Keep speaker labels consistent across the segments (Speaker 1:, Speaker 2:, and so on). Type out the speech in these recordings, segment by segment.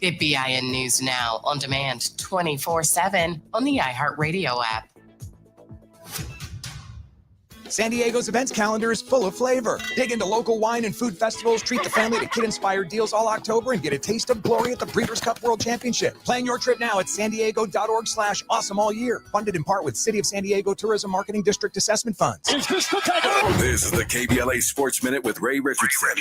Speaker 1: Get BIN News Now on demand 24/7 on the iHeartRadio app.
Speaker 2: San Diego's events calendar is full of flavor. Dig into local wine and food festivals, treat the family to kid-inspired deals all October, and get a taste of glory at the Breeders' Cup World Championship. Plan your trip now at sandiego.org/awesome all year. Funded in part with City of San Diego Tourism Marketing District Assessment Funds.
Speaker 3: This is the KBLA Sports Minute with Ray Richardson.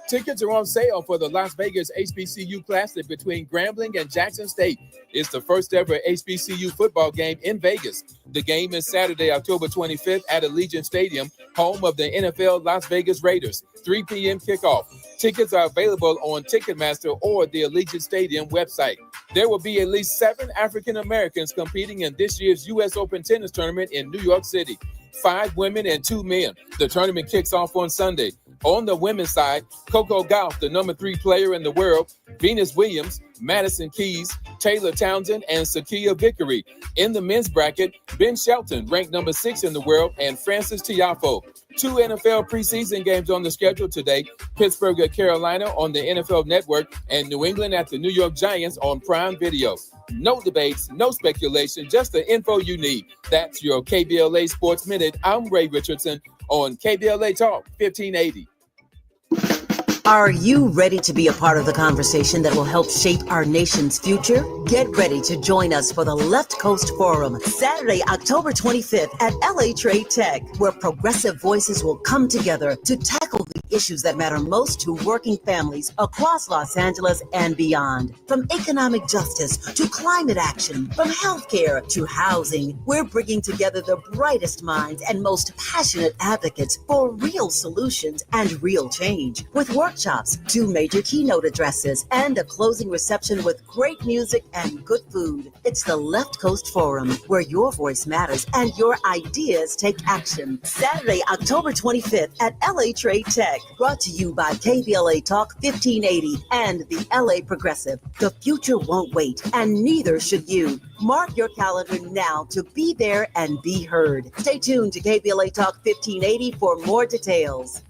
Speaker 4: Tickets are on sale for the Las Vegas HBCU Classic between Grambling and Jackson State. It's the first ever HBCU football game in Vegas. The game is Saturday, October 25th at Allegiant Stadium, home of the NFL Las Vegas Raiders. 3 p.m. kickoff. Tickets are available on Ticketmaster or the Allegiant Stadium website. There will be at least 7 African Americans competing in this year's U.S. Open tennis tournament in New York City. 5 women and 2 men. The tournament kicks off on Sunday. On the women's side, Coco Gauff, the number 3 player in the world, Venus Williams, Madison Keys, Taylor Townsend, and Sakia Vickery. In the men's bracket, Ben Shelton, ranked number 6 in the world, and Francis Tiafoe. 2 NFL preseason games on the schedule today. Pittsburgh at Carolina on the NFL Network, and New England at the New York Giants on Prime Video. No debates, no speculation, just the info you need. That's your KBLA Sports Minute. I'm Ray Richardson on KBLA Talk 1580.
Speaker 5: Are you ready to be a part of the conversation that will help shape our nation's future? Get ready to join us for the Left Coast Forum, Saturday, October 25th at LA Trade Tech, where progressive voices will come together to tackle the issues that matter most to working families across Los Angeles and beyond. From economic justice to climate action, from healthcare to housing, we're bringing together the brightest minds and most passionate advocates for real solutions and real change. With workshops, 2 major keynote addresses, and a closing reception with great music and good food. It's the Left Coast Forum, where your voice matters and your ideas take action. Saturday, October 25th at LA Trade Tech. Brought to you by KBLA Talk 1580 and the LA Progressive. The future won't wait, and neither should you. Mark your calendar now to be there and be heard. Stay tuned to KBLA Talk 1580 for more details.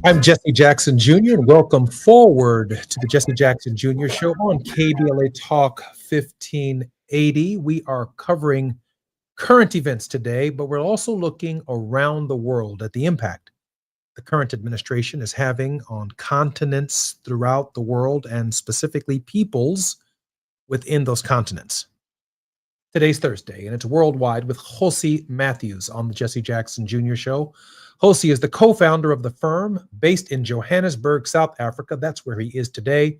Speaker 6: I'm Jesse Jackson Jr., and welcome forward to the Jesse Jackson Jr. Show on KBLA Talk 1580. We are covering current events today, but we're also looking around the world at the impact the current administration is having on continents throughout the world and specifically peoples within those continents. Today's Thursday, and it's worldwide with Josie Matthews on the Jesse Jackson Jr. Show. Josie is the co-founder of the firm based in Johannesburg, South Africa. That's where he is today.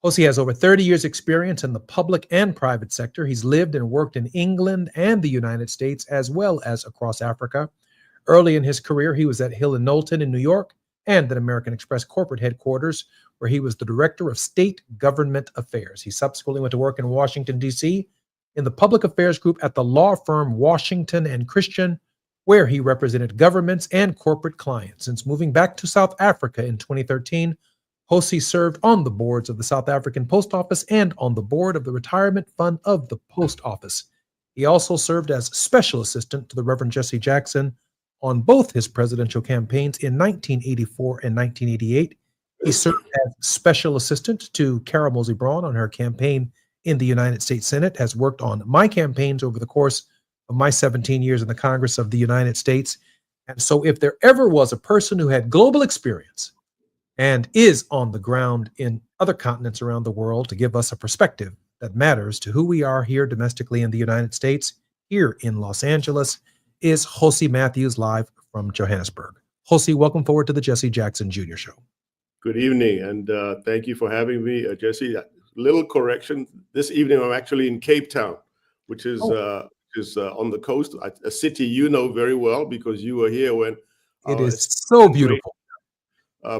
Speaker 6: Josie has over 30 years experience in the public and private sector. He's lived and worked in England and the United States, as well as across Africa. Early in his career, he was at Hill & Knowlton in New York and at American Express corporate headquarters, where he was the director of state government affairs. He subsequently went to work in Washington, D.C., in the public affairs group at the law firm Washington and Christian, where he represented governments and corporate clients. Since moving back to South Africa in 2013, Josie served on the boards of the South African Post Office and on the board of the Retirement Fund of the Post Office. He also served as special assistant to the Reverend Jesse Jackson on both his presidential campaigns in 1984 and 1988. He served as special assistant to Kara Mosey Braun on her campaign in the United States Senate, has worked on my campaigns over the course of my 17 years in the Congress of the United States. And so if there ever was a person who had global experience and is on the ground in other continents around the world to give us a perspective that matters to who we are here domestically in the United States, here in Los Angeles, is Josie Matthews, live from Johannesburg. Josie, welcome forward to the Jesse Jackson Jr. Show.
Speaker 7: Good evening, and thank you for having me, Jesse. Little correction, this evening I'm actually in Cape Town, which is on the coast, a city you know very well because you were here when
Speaker 6: it is so beautiful.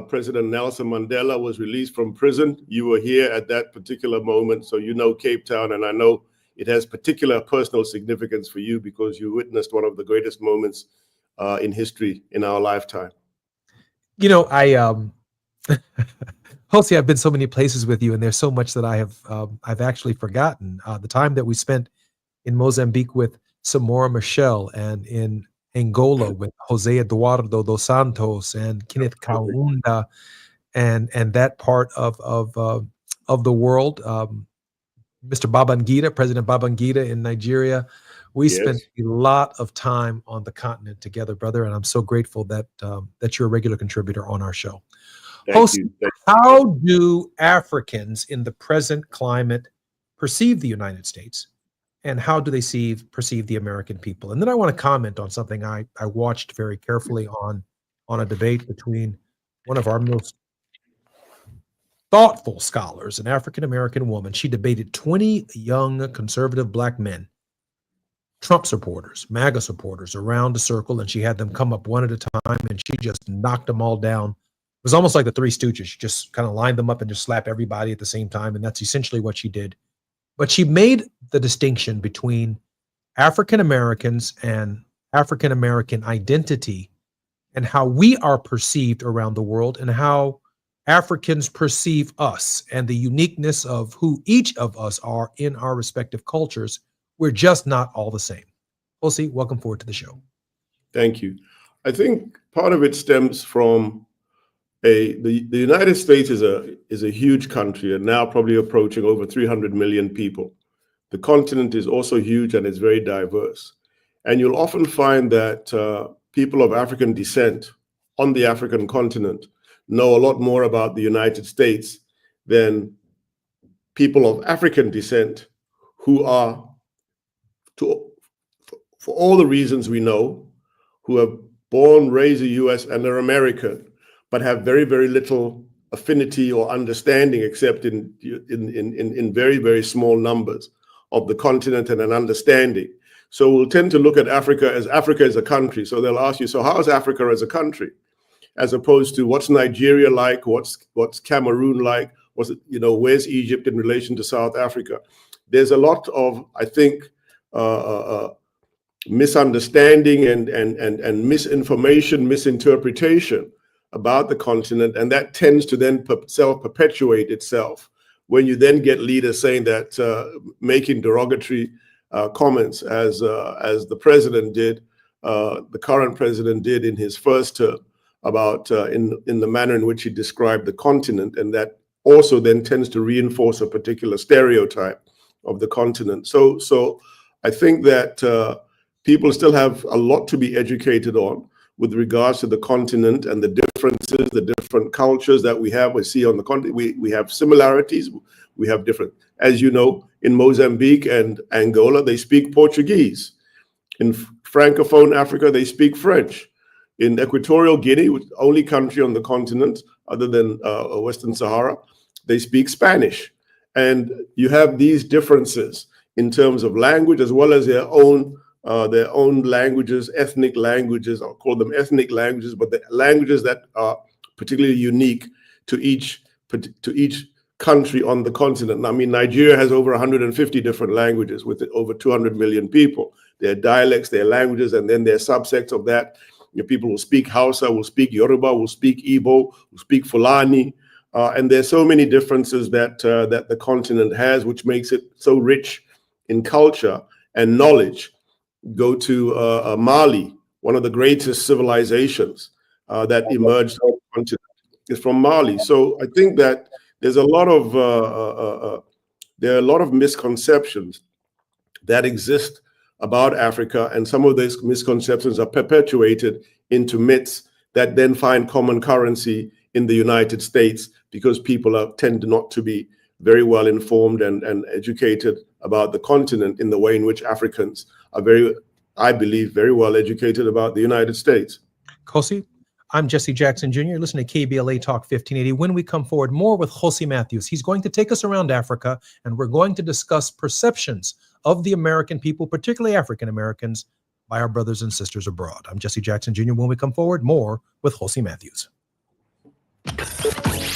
Speaker 7: President Nelson Mandela was released from prison. You were here at that particular moment, so you know Cape Town, and I know it has particular personal significance for you because you witnessed one of the greatest moments in history in our lifetime.
Speaker 6: You know, Jose, I've been so many places with you, and there's so much that I've actually forgotten. The time that we spent in Mozambique with Samora Michel, and in Angola with Jose Eduardo dos Santos and Kenneth Kaunda, and that part of the world. Mr. Babangida, President Babangida in Nigeria. We spent a lot of time on the continent together, brother, and I'm so grateful that that you're a regular contributor on our show.
Speaker 7: Thank you.
Speaker 6: How do Africans in the present climate perceive the United States, and how do they perceive the American people? And then I want to comment on something I watched very carefully on a debate between one of our most thoughtful scholars, an African-American woman. She debated 20 young conservative Black men, Trump supporters, MAGA supporters, around a circle, and she had them come up one at a time, and she just knocked them all down. It was almost like the Three Stooges. She just kind of lined them up and just slapped everybody at the same time, and that's essentially what she did. But she made the distinction between African Americans and African American identity, and how we are perceived around the world, and how Africans perceive us, and the uniqueness of who each of us are in our respective cultures. We're just not all the same. Jose, welcome forward to the show.
Speaker 7: Thank you. I think part of it stems from the United States is a huge country, and now probably approaching over 300 million people. The continent is also huge and it's very diverse. And you'll often find that people of African descent on the African continent know a lot more about the United States than people of African descent who are, for all the reasons we know, who are born, raised in the US and are American, but have very, very little affinity or understanding, except in very, very small numbers of the continent, and an understanding. So we'll tend to look at Africa as a country. So they'll ask you, so how is Africa as a country? As opposed to what's Nigeria like, what's Cameroon like, where's Egypt in relation to South Africa? There's a lot of, I think, misunderstanding and misinformation, misinterpretation about the continent, and that tends to then self-perpetuate itself when you then get leaders saying that, making derogatory comments as the president did, the current president did in his first term, about in the manner in which he described the continent, and that also then tends to reinforce a particular stereotype of the continent. So I think that people still have a lot to be educated on with regards to the continent and the differences, the different cultures that we have. We see on the continent, we have similarities, we have different. As you know, in Mozambique and Angola, they speak Portuguese. In Francophone Africa, they speak French. In Equatorial Guinea, which is the only country on the continent other than Western Sahara, they speak Spanish. And you have these differences in terms of language, as well as their own languages, ethnic languages. I'll call them ethnic languages, but the languages that are particularly unique to each country on the continent. I mean, Nigeria has over 150 different languages with over 200 million people. Their dialects, their languages, and then their subsects of that. People will speak Hausa, will speak Yoruba, will speak Igbo, will speak Fulani. And there's so many differences that the continent has, which makes it so rich in culture and knowledge. Go to Mali, one of the greatest civilizations that emerged on the continent is from Mali. So I think that there's a lot of misconceptions that exist about Africa, and some of these misconceptions are perpetuated into myths that then find common currency in the United States, because people tend not to be very well informed and educated about the continent in the way in which Africans are I believe, very well educated about the United States.
Speaker 6: Jose, I'm Jesse Jackson Jr. Listen to KBLA Talk 1580. When we come forward, more with Jose Matthews. He's going to take us around Africa, and we're going to discuss perceptions of the American people, particularly African Americans, by our brothers and sisters abroad. I'm Jesse Jackson Jr. When we come forward, more with Jose Matthews.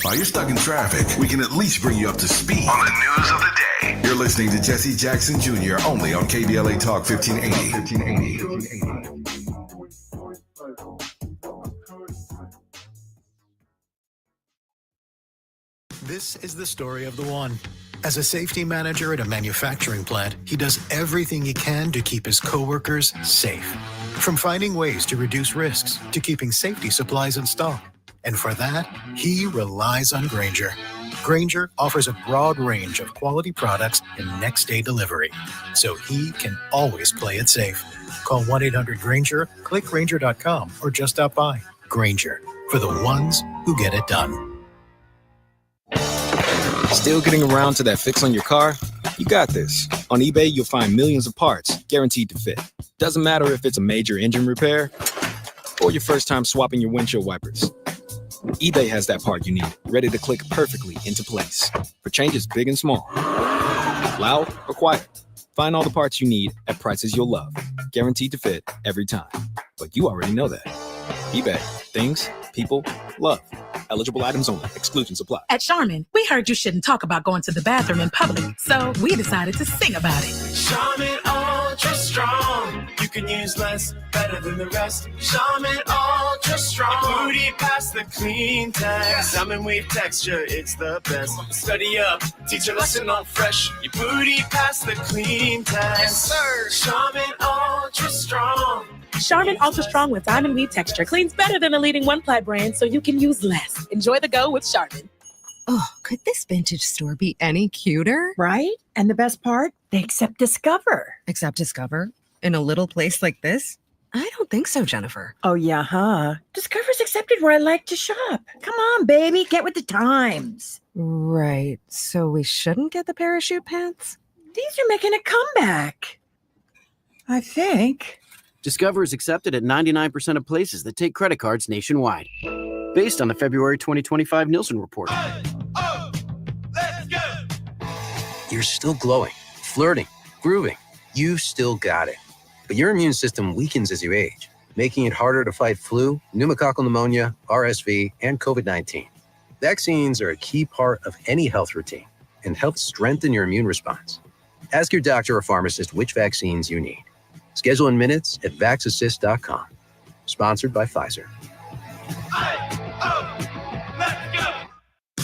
Speaker 3: While you're stuck in traffic, we can at least bring you up to speed on the news of the day. You're listening to Jesse Jackson Jr. only on KBLA Talk 1580.
Speaker 8: This is the story of the one. As a safety manager at a manufacturing plant, he does everything he can to keep his coworkers safe. From finding ways to reduce risks to keeping safety supplies in stock. And for that, he relies on Grainger. Grainger offers a broad range of quality products and next-day delivery, so he can always play it safe. Call 1-800-GRAINGER, click Grainger.com, or just stop by. Grainger, for the ones who get it done.
Speaker 9: Still getting around to that fix on your car? You got this. On eBay, you'll find millions of parts guaranteed to fit. Doesn't matter if it's a major engine repair or your first time swapping your windshield wipers. eBay has that part you need, ready to click perfectly into place for changes big and small. Loud or quiet, find all the parts you need at prices you'll love. Guaranteed to fit every time. But you already know that. eBay. Things people love. Eligible items only. Exclusions apply.
Speaker 10: At Charmin, we heard you shouldn't talk about going to the bathroom in public, so we decided to sing about it.
Speaker 11: Charmin Ultra Strong. You can use less, better than the rest. Charmin Ultra Strong. Your booty past the clean test. Salmon weave texture, it's the best. Study up, teach a lesson on fresh. Your booty past the clean test. Yes, sir. Charmin Ultra Strong.
Speaker 10: Charmin Ultra Strong with diamond weave texture cleans better than the leading one-ply brand, so you can use less. Enjoy the go with Charmin.
Speaker 12: Oh, could this vintage store be any cuter?
Speaker 13: Right? And the best part, they accept Discover.
Speaker 12: Accept Discover? In a little place like this? I don't think so, Jennifer.
Speaker 13: Oh, yeah, huh? Discover's accepted where I like to shop. Come on, baby, get with the times.
Speaker 12: Right. So we shouldn't get the parachute pants?
Speaker 13: These are making a comeback. I think.
Speaker 14: Discover is accepted at 99% of places that take credit cards nationwide. Based on the February 2025 Nielsen report.
Speaker 11: Let's go!
Speaker 15: You're still glowing, flirting, grooving. You still got it. But your immune system weakens as you age, making it harder to fight flu, pneumococcal pneumonia, RSV, and COVID-19. Vaccines are a key part of any health routine and help strengthen your immune response. Ask your doctor or pharmacist which vaccines you need. Schedule in minutes at vaxassist.com. Sponsored by Pfizer.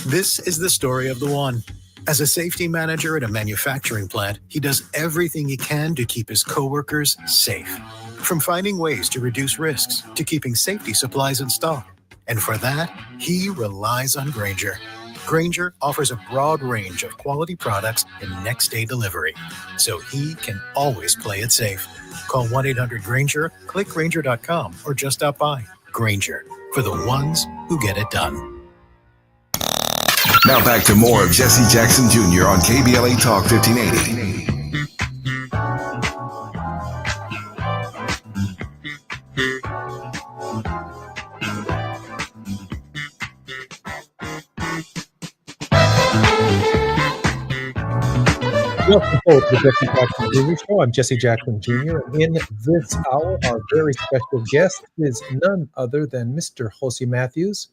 Speaker 8: This is the story of the one. As a safety manager at a manufacturing plant, he does everything he can to keep his coworkers safe. From finding ways to reduce risks to keeping safety supplies in stock. And for that, he relies on Grainger. Grainger offers a broad range of quality products and next-day delivery, so he can always play it safe. Call 1-800-GRAINGER, click Grainger.com, or just stop by. Grainger, for the ones who get it done.
Speaker 3: Now back to more of Jesse Jackson Jr. on KBLA Talk 1580.
Speaker 6: Welcome forward to the Jesse Jackson Jr. Show. I'm Jesse Jackson Jr. And in this hour, our very special guest is none other than Mr. Jose Matthews.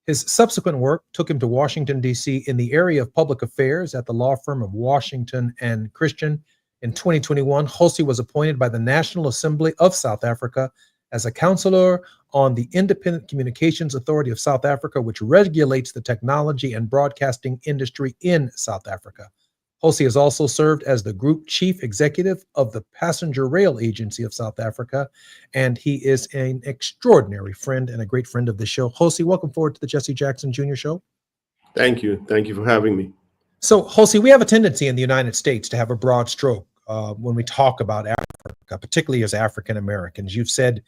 Speaker 6: His subsequent work took him to Washington, D.C. in the area of public affairs at the law firm of Washington and Christian. In 2021, Jose was appointed by the National Assembly of South Africa as a counselor on the Independent Communications Authority of South Africa, which regulates the technology and broadcasting industry in South Africa. Jose has also served as the group chief executive of the Passenger Rail Agency of South Africa, and he is an extraordinary friend and a great friend of the show. Jose, welcome forward to the Jesse Jackson Jr. Show.
Speaker 7: Thank you. Thank you for having me.
Speaker 6: So, Jose, we have a tendency in the United States to have a broad stroke when we talk about Africa, particularly as African Americans. You've said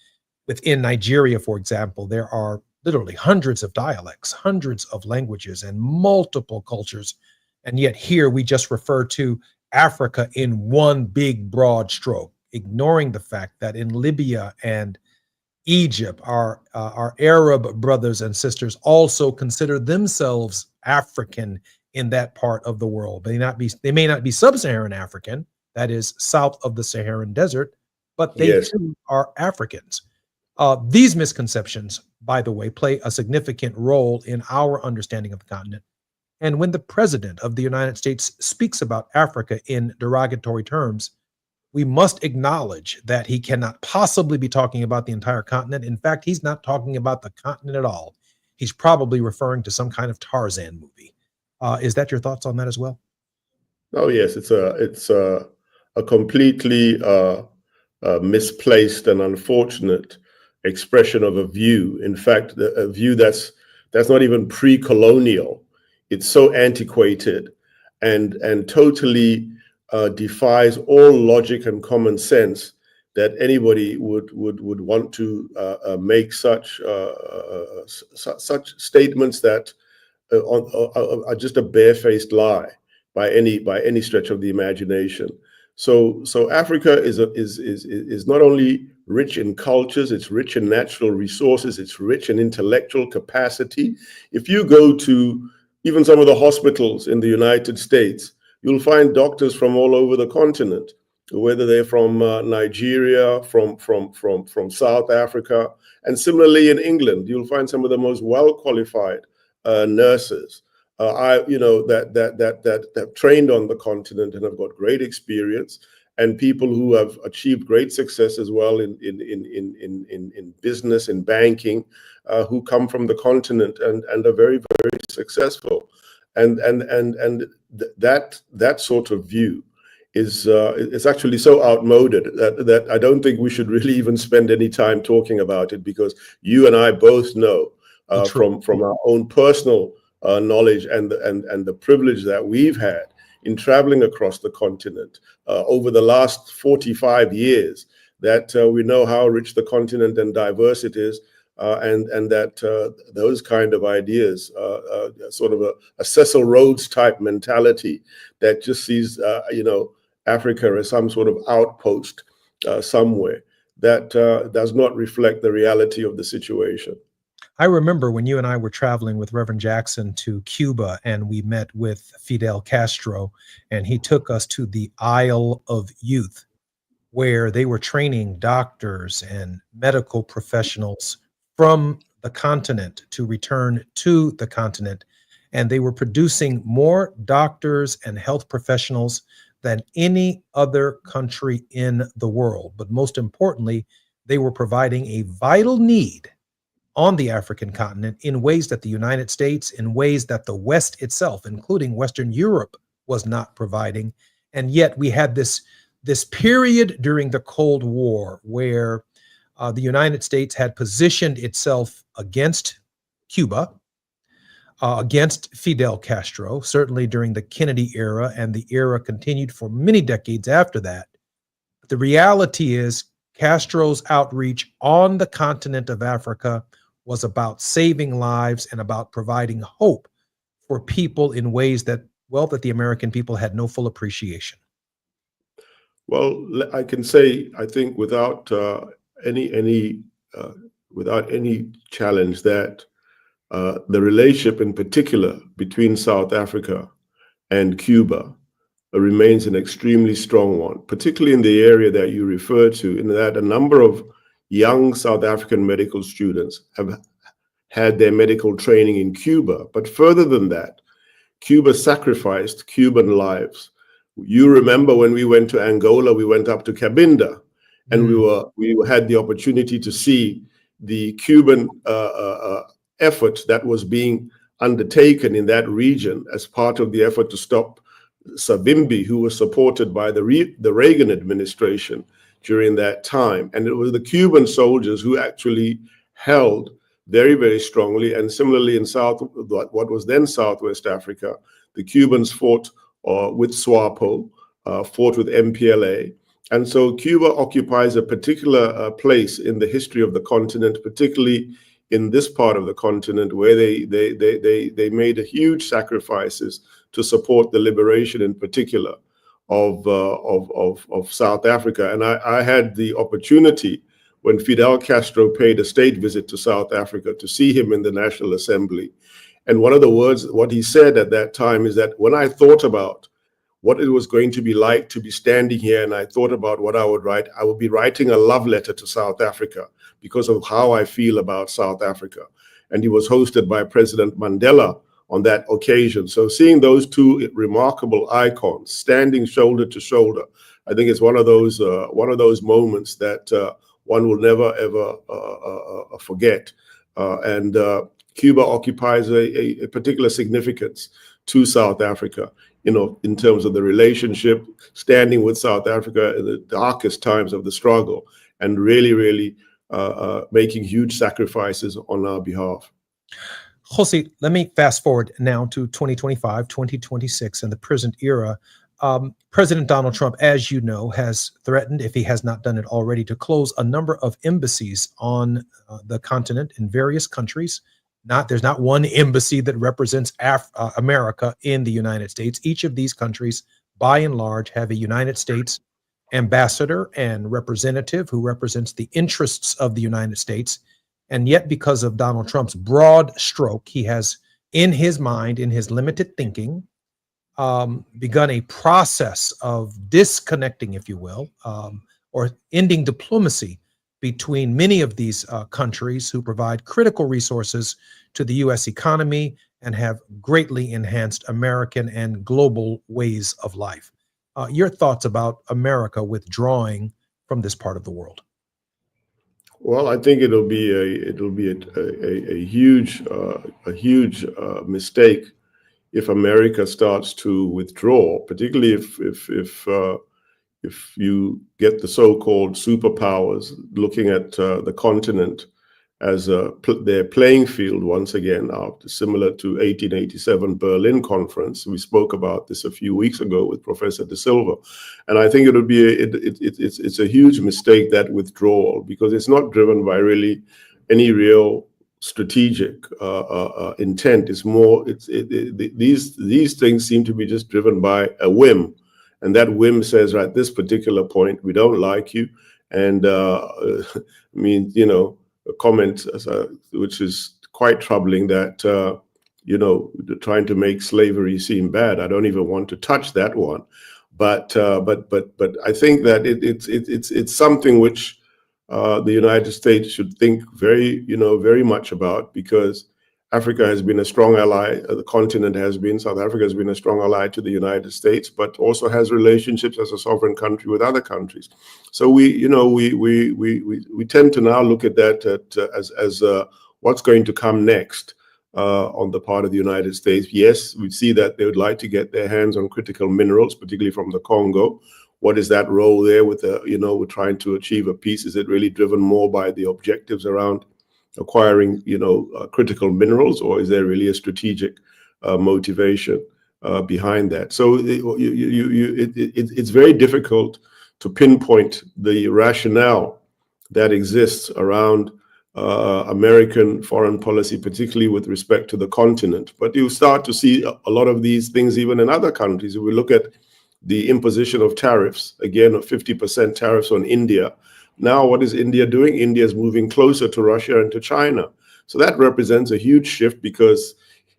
Speaker 6: within Nigeria, for example, there are literally hundreds of dialects, hundreds of languages, and multiple cultures. And yet here we just refer to Africa in one big broad stroke, ignoring the fact that in Libya and Egypt, our Arab brothers and sisters also consider themselves African in that part of the world. They may not be sub-Saharan African, that is south of the Saharan desert, but they too are Africans. These misconceptions, by the way, play a significant role in our understanding of the continent. And when the president of the United States speaks about Africa in derogatory terms, we must acknowledge that he cannot possibly be talking about the entire continent. In fact, he's not talking about the continent at all. He's probably referring to some kind of Tarzan movie. Is that your thoughts on that as well?
Speaker 7: Oh yes, it's a completely misplaced and unfortunate expression of a view. In fact, a view that's not even pre-colonial. It's so antiquated and totally defies all logic and common sense that anybody would want to make such statements that are just a barefaced lie by any stretch of the imagination. So Africa is not only rich in cultures, it's rich in natural resources, it's rich in intellectual capacity. If you go to even some of the hospitals in the United States, you'll find doctors from all over the continent, whether they're from Nigeria, from South Africa, and similarly in England, you'll find some of the most well-qualified nurses. That trained on the continent and have got great experience, and people who have achieved great success as well in business, in banking, who come from the continent and are very, very successful. And that sort of view is actually so outmoded that I don't think we should really even spend any time talking about it, because you and I both know from our own personal knowledge and the privilege that we've had in traveling across the continent over the last 45 years, that we know how rich the continent and diverse it is, and that those kind of ideas, sort of a Cecil Rhodes type mentality that just sees Africa as some sort of outpost somewhere, that does not reflect the reality of the situation.
Speaker 6: I remember when you and I were traveling with Reverend Jackson to Cuba, and we met with Fidel Castro, and he took us to the Isle of Youth, where they were training doctors and medical professionals from the continent to return to the continent. And they were producing more doctors and health professionals than any other country in the world. But most importantly, they were providing a vital need on the African continent in ways that the United States, in ways that the West itself, including Western Europe, was not providing. And yet we had this period during the Cold War where the United States had positioned itself against Cuba, against Fidel Castro, certainly during the Kennedy era, and the era continued for many decades after that. The reality is Castro's outreach on the continent of Africa was about saving lives and about providing hope for people in ways that the American people had no full appreciation.
Speaker 7: Well, I can say, I think without any challenge, that the relationship in particular between South Africa and Cuba remains an extremely strong one, particularly in the area that you refer to, in that a number of young South African medical students have had their medical training in Cuba. But further than that, Cuba sacrificed Cuban lives. You remember when we went to Angola, we went up to Cabinda, and we had the opportunity to see the Cuban effort that was being undertaken in that region as part of the effort to stop Savimbi, who was supported by the Reagan administration during that time. And it was the Cuban soldiers who actually held very, very strongly. And similarly in what was then Southwest Africa, the Cubans fought with SWAPO, fought with MPLA. And so Cuba occupies a particular place in the history of the continent, particularly in this part of the continent, where they made huge sacrifices to support the liberation, in particular, of South Africa. And I had the opportunity, when Fidel Castro paid a state visit to South Africa, to see him in the National Assembly. And one of the words, what he said at that time, is that when I thought about what it was going to be like to be standing here, and I thought about what I would write, I would be writing a love letter to South Africa because of how I feel about South Africa. And he was hosted by President Mandela on that occasion. So seeing those two remarkable icons standing shoulder to shoulder, I think it's one of those moments that one will never ever forget. And Cuba occupies a particular significance to South Africa, in terms of the relationship, standing with South Africa in the darkest times of the struggle, and really, really making huge sacrifices on our behalf.
Speaker 6: Jose, let me fast forward now to 2025, 2026, and the present era. President Donald Trump, as you know, has threatened, if he has not done it already, to close a number of embassies on the continent in various countries. There's not one embassy that represents America in the United States. Each of these countries, by and large, have a United States ambassador and representative who represents the interests of the United States. And yet, because of Donald Trump's broad stroke, he has, in his mind, in his limited thinking, begun a process of disconnecting, if you will, or ending diplomacy between many of these countries who provide critical resources to the U.S. economy and have greatly enhanced American and global ways of life. Your thoughts about America withdrawing from this part of the world?
Speaker 7: Well, I think it'll be a huge mistake if America starts to withdraw, particularly if you get the so-called superpowers looking at the continent as their playing field once again, similar to 1887 Berlin Conference. We spoke about this a few weeks ago with Professor De Silva, and I think it would be it's a huge mistake, that withdrawal, because it's not driven by really any real strategic intent. It's more these things seem to be just driven by a whim, and that whim says, right, at this particular point we don't like you, and I mean, a comment which is quite troubling, that trying to make slavery seem bad. I don't even want to touch that one, but I think that it's something which the United States should think very much about, because Africa has been a strong ally. The continent has been. South Africa has been a strong ally to the United States, but also has relationships as a sovereign country with other countries. So we tend to now look at that as what's going to come next on the part of the United States. Yes, we see that they would like to get their hands on critical minerals, particularly from the Congo. What is that role there with with trying to achieve a peace? Is it really driven more by the objectives around acquiring, critical minerals, or is there really a strategic motivation behind that? So it's very difficult to pinpoint the rationale that exists around American foreign policy, particularly with respect to the continent. But you start to see a lot of these things even in other countries. If we look at the imposition of tariffs, again, of 50% tariffs on India. Now, what is India doing? India is moving closer to Russia and to China. So that represents a huge shift, because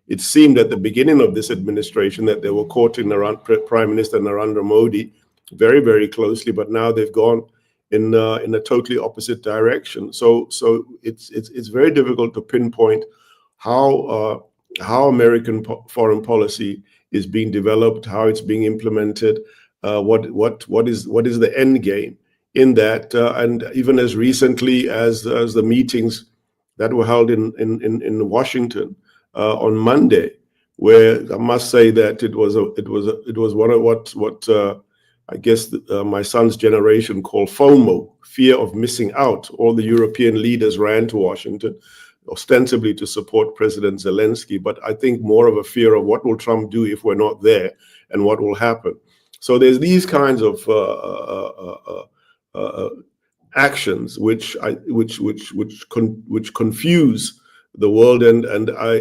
Speaker 7: it seemed at the beginning of this administration that they were courting Prime Minister Narendra Modi very, very closely, but now they've gone in a totally opposite direction. So it's very difficult to pinpoint how American foreign policy is being developed, how it's being implemented, what is the end game in that, and even as recently as the meetings that were held in Washington on Monday, where I must say that it was one of what I guess my son's generation call FOMO, fear of missing out. All the European leaders ran to Washington, ostensibly to support President Zelensky, but I think more of a fear of what will Trump do if we're not there, and what will happen. So there's these kinds of actions which confuse the world, and I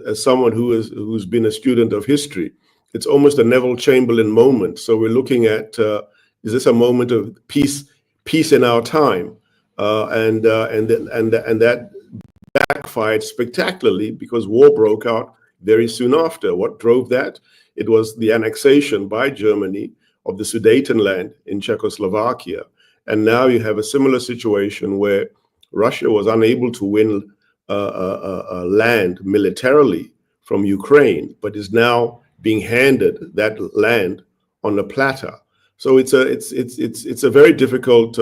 Speaker 7: as someone who's been a student of history, it's almost a Neville Chamberlain moment. So we're looking at is this a moment of peace in our time, and that backfired spectacularly, because war broke out very soon after. What drove that? It was the annexation by Germany of the Sudetenland in Czechoslovakia. And now you have a similar situation where Russia was unable to win land militarily from Ukraine, but is now being handed that land on a platter. So it's a very difficult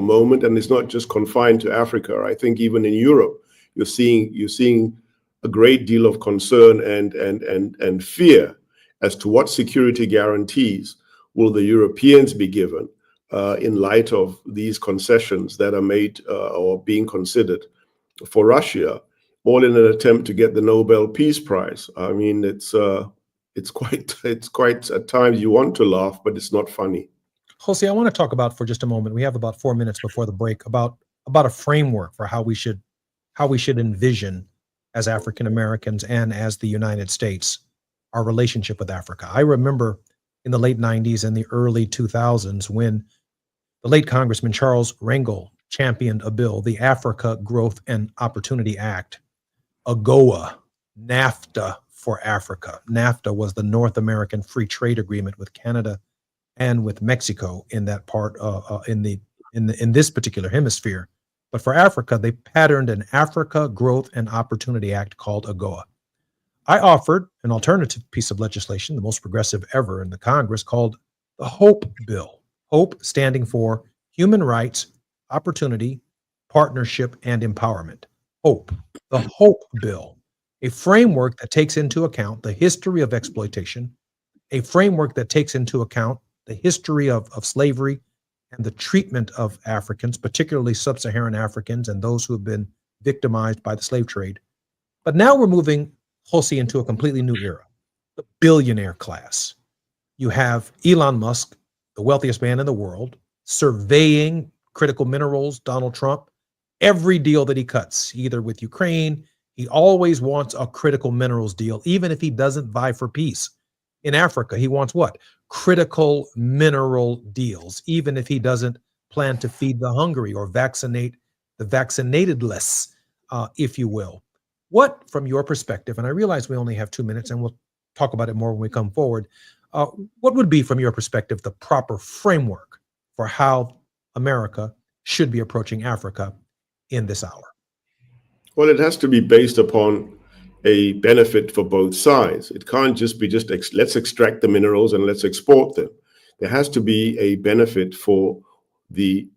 Speaker 7: moment, and it's not just confined to Africa. I think even in Europe, you're seeing a great deal of concern and fear as to what security guarantees will the Europeans be given in light of these concessions that are made or being considered for Russia, all in an attempt to get the Nobel Peace Prize. I mean, it's quite at times you want to laugh, but it's not funny.
Speaker 6: Jose, I want to talk about for just a moment. We have about 4 minutes before the break about a framework for how we should envision as African Americans and as the United States our relationship with Africa. I remember in the late 90s and the early 2000s when the late Congressman Charles Rangel championed a bill, the Africa Growth and Opportunity Act, AGOA, NAFTA for Africa. NAFTA was the North American Free Trade Agreement with Canada and with Mexico in that part in this particular hemisphere. But for Africa, they patterned an Africa Growth and Opportunity Act called AGOA. I offered an alternative piece of legislation, the most progressive ever in the Congress, called the HOPE Bill. HOPE standing for Human Rights, Opportunity, Partnership, and Empowerment. HOPE, the HOPE Bill, a framework that takes into account the history of exploitation, a framework that takes into account the history of slavery and the treatment of Africans, particularly sub-Saharan Africans and those who have been victimized by the slave trade. But now we're moving, Jose, into a completely new era, the billionaire class. You have Elon Musk, the wealthiest man in the world, surveying critical minerals, Donald Trump, every deal that he cuts, either with Ukraine, he always wants a critical minerals deal, even if he doesn't vie for peace. In Africa, he wants what? Critical mineral deals, even if he doesn't plan to feed the hungry or vaccinate the vaccinatedless, if you will. What, from your perspective, and I realize we only have 2 minutes and we'll talk about it more when we come forward, what would be, from your perspective, the proper framework for how America should be approaching Africa in this hour?
Speaker 7: Well, it has to be based upon a benefit for both sides. It can't just be let's extract the minerals and let's export them. There has to be a benefit for the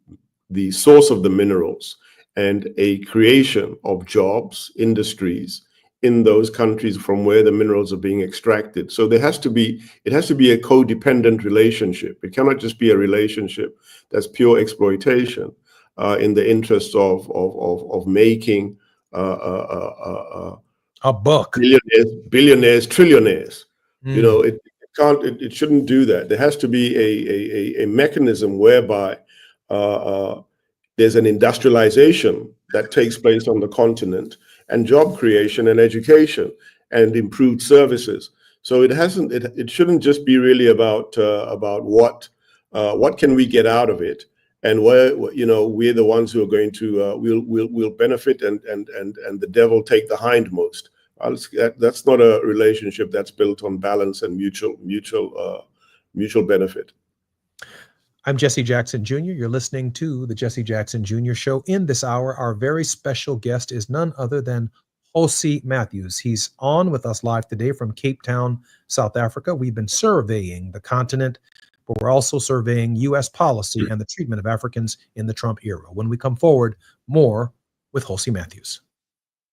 Speaker 7: source of the minerals and a creation of jobs, industries in those countries from where the minerals are being extracted. So it has to be a codependent relationship. It cannot just be a relationship that's pure exploitation in the interest of making a
Speaker 6: buck,
Speaker 7: billionaires, trillionaires. You know, it shouldn't do that. There has to be a mechanism whereby there's an industrialization that takes place on the continent, and job creation and education and improved services. So it shouldn't just be really about what can we get out of it, and where, you know, we're the ones who are going to we'll benefit and the devil take the hindmost. That's not a relationship that's built on balance and mutual benefit.
Speaker 6: I'm Jesse Jackson Jr. You're listening to the Jesse Jackson Jr. Show. In this hour, our very special guest is none other than Jose Matthews. He's on with us live today from Cape Town, South Africa. We've been surveying the continent, but we're also surveying U.S. policy and the treatment of Africans in the Trump era. When we come forward, more with Jose Matthews.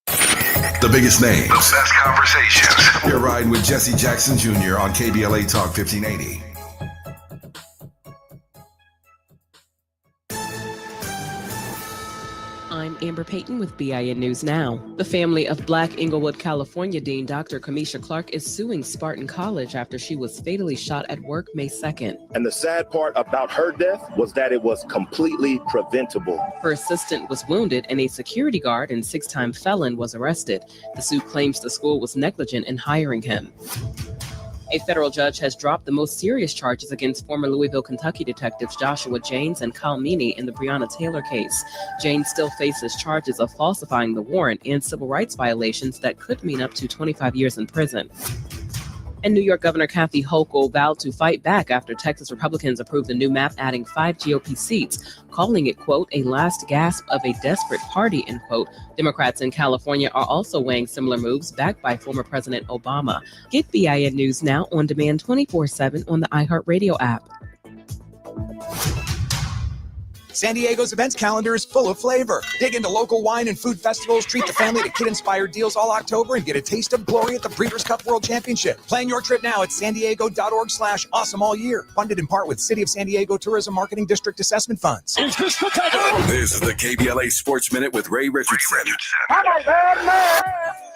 Speaker 3: The biggest names, the best conversations. You're riding with Jesse Jackson Jr. on KBLA Talk 1580.
Speaker 16: I'm Amber Payton with BIN News Now. The family of Black Inglewood, California Dean Dr. Kamisha Clark is suing Spartan College after she was fatally shot at work May 2nd.
Speaker 17: And the sad part about her death was that it was completely preventable.
Speaker 16: Her assistant was wounded and a security guard and 6-time felon was arrested. The suit claims the school was negligent in hiring him. A federal judge has dropped the most serious charges against former Louisville, Kentucky detectives Joshua Janes and Kyle Meany in the Breonna Taylor case. Janes still faces charges of falsifying the warrant and civil rights violations that could mean up to 25 years in prison. And New York Governor Kathy Hochul vowed to fight back after Texas Republicans approved a new map adding 5 GOP seats, calling it, quote, a last gasp of a desperate party, end quote. Democrats in California are also weighing similar moves backed by former President Obama. Get BIN News Now on demand 24/7 on the iHeartRadio app.
Speaker 2: San Diego's events calendar is full of flavor. Dig into local wine and food festivals, treat the family to kid-inspired deals all October, and get a taste of glory at the Breeders' Cup World Championship. Plan your trip now at sandiego.org/awesome all year. Funded in part with City of San Diego Tourism Marketing District Assessment Funds.
Speaker 3: This is the KBLA Sports Minute with Ray Richardson.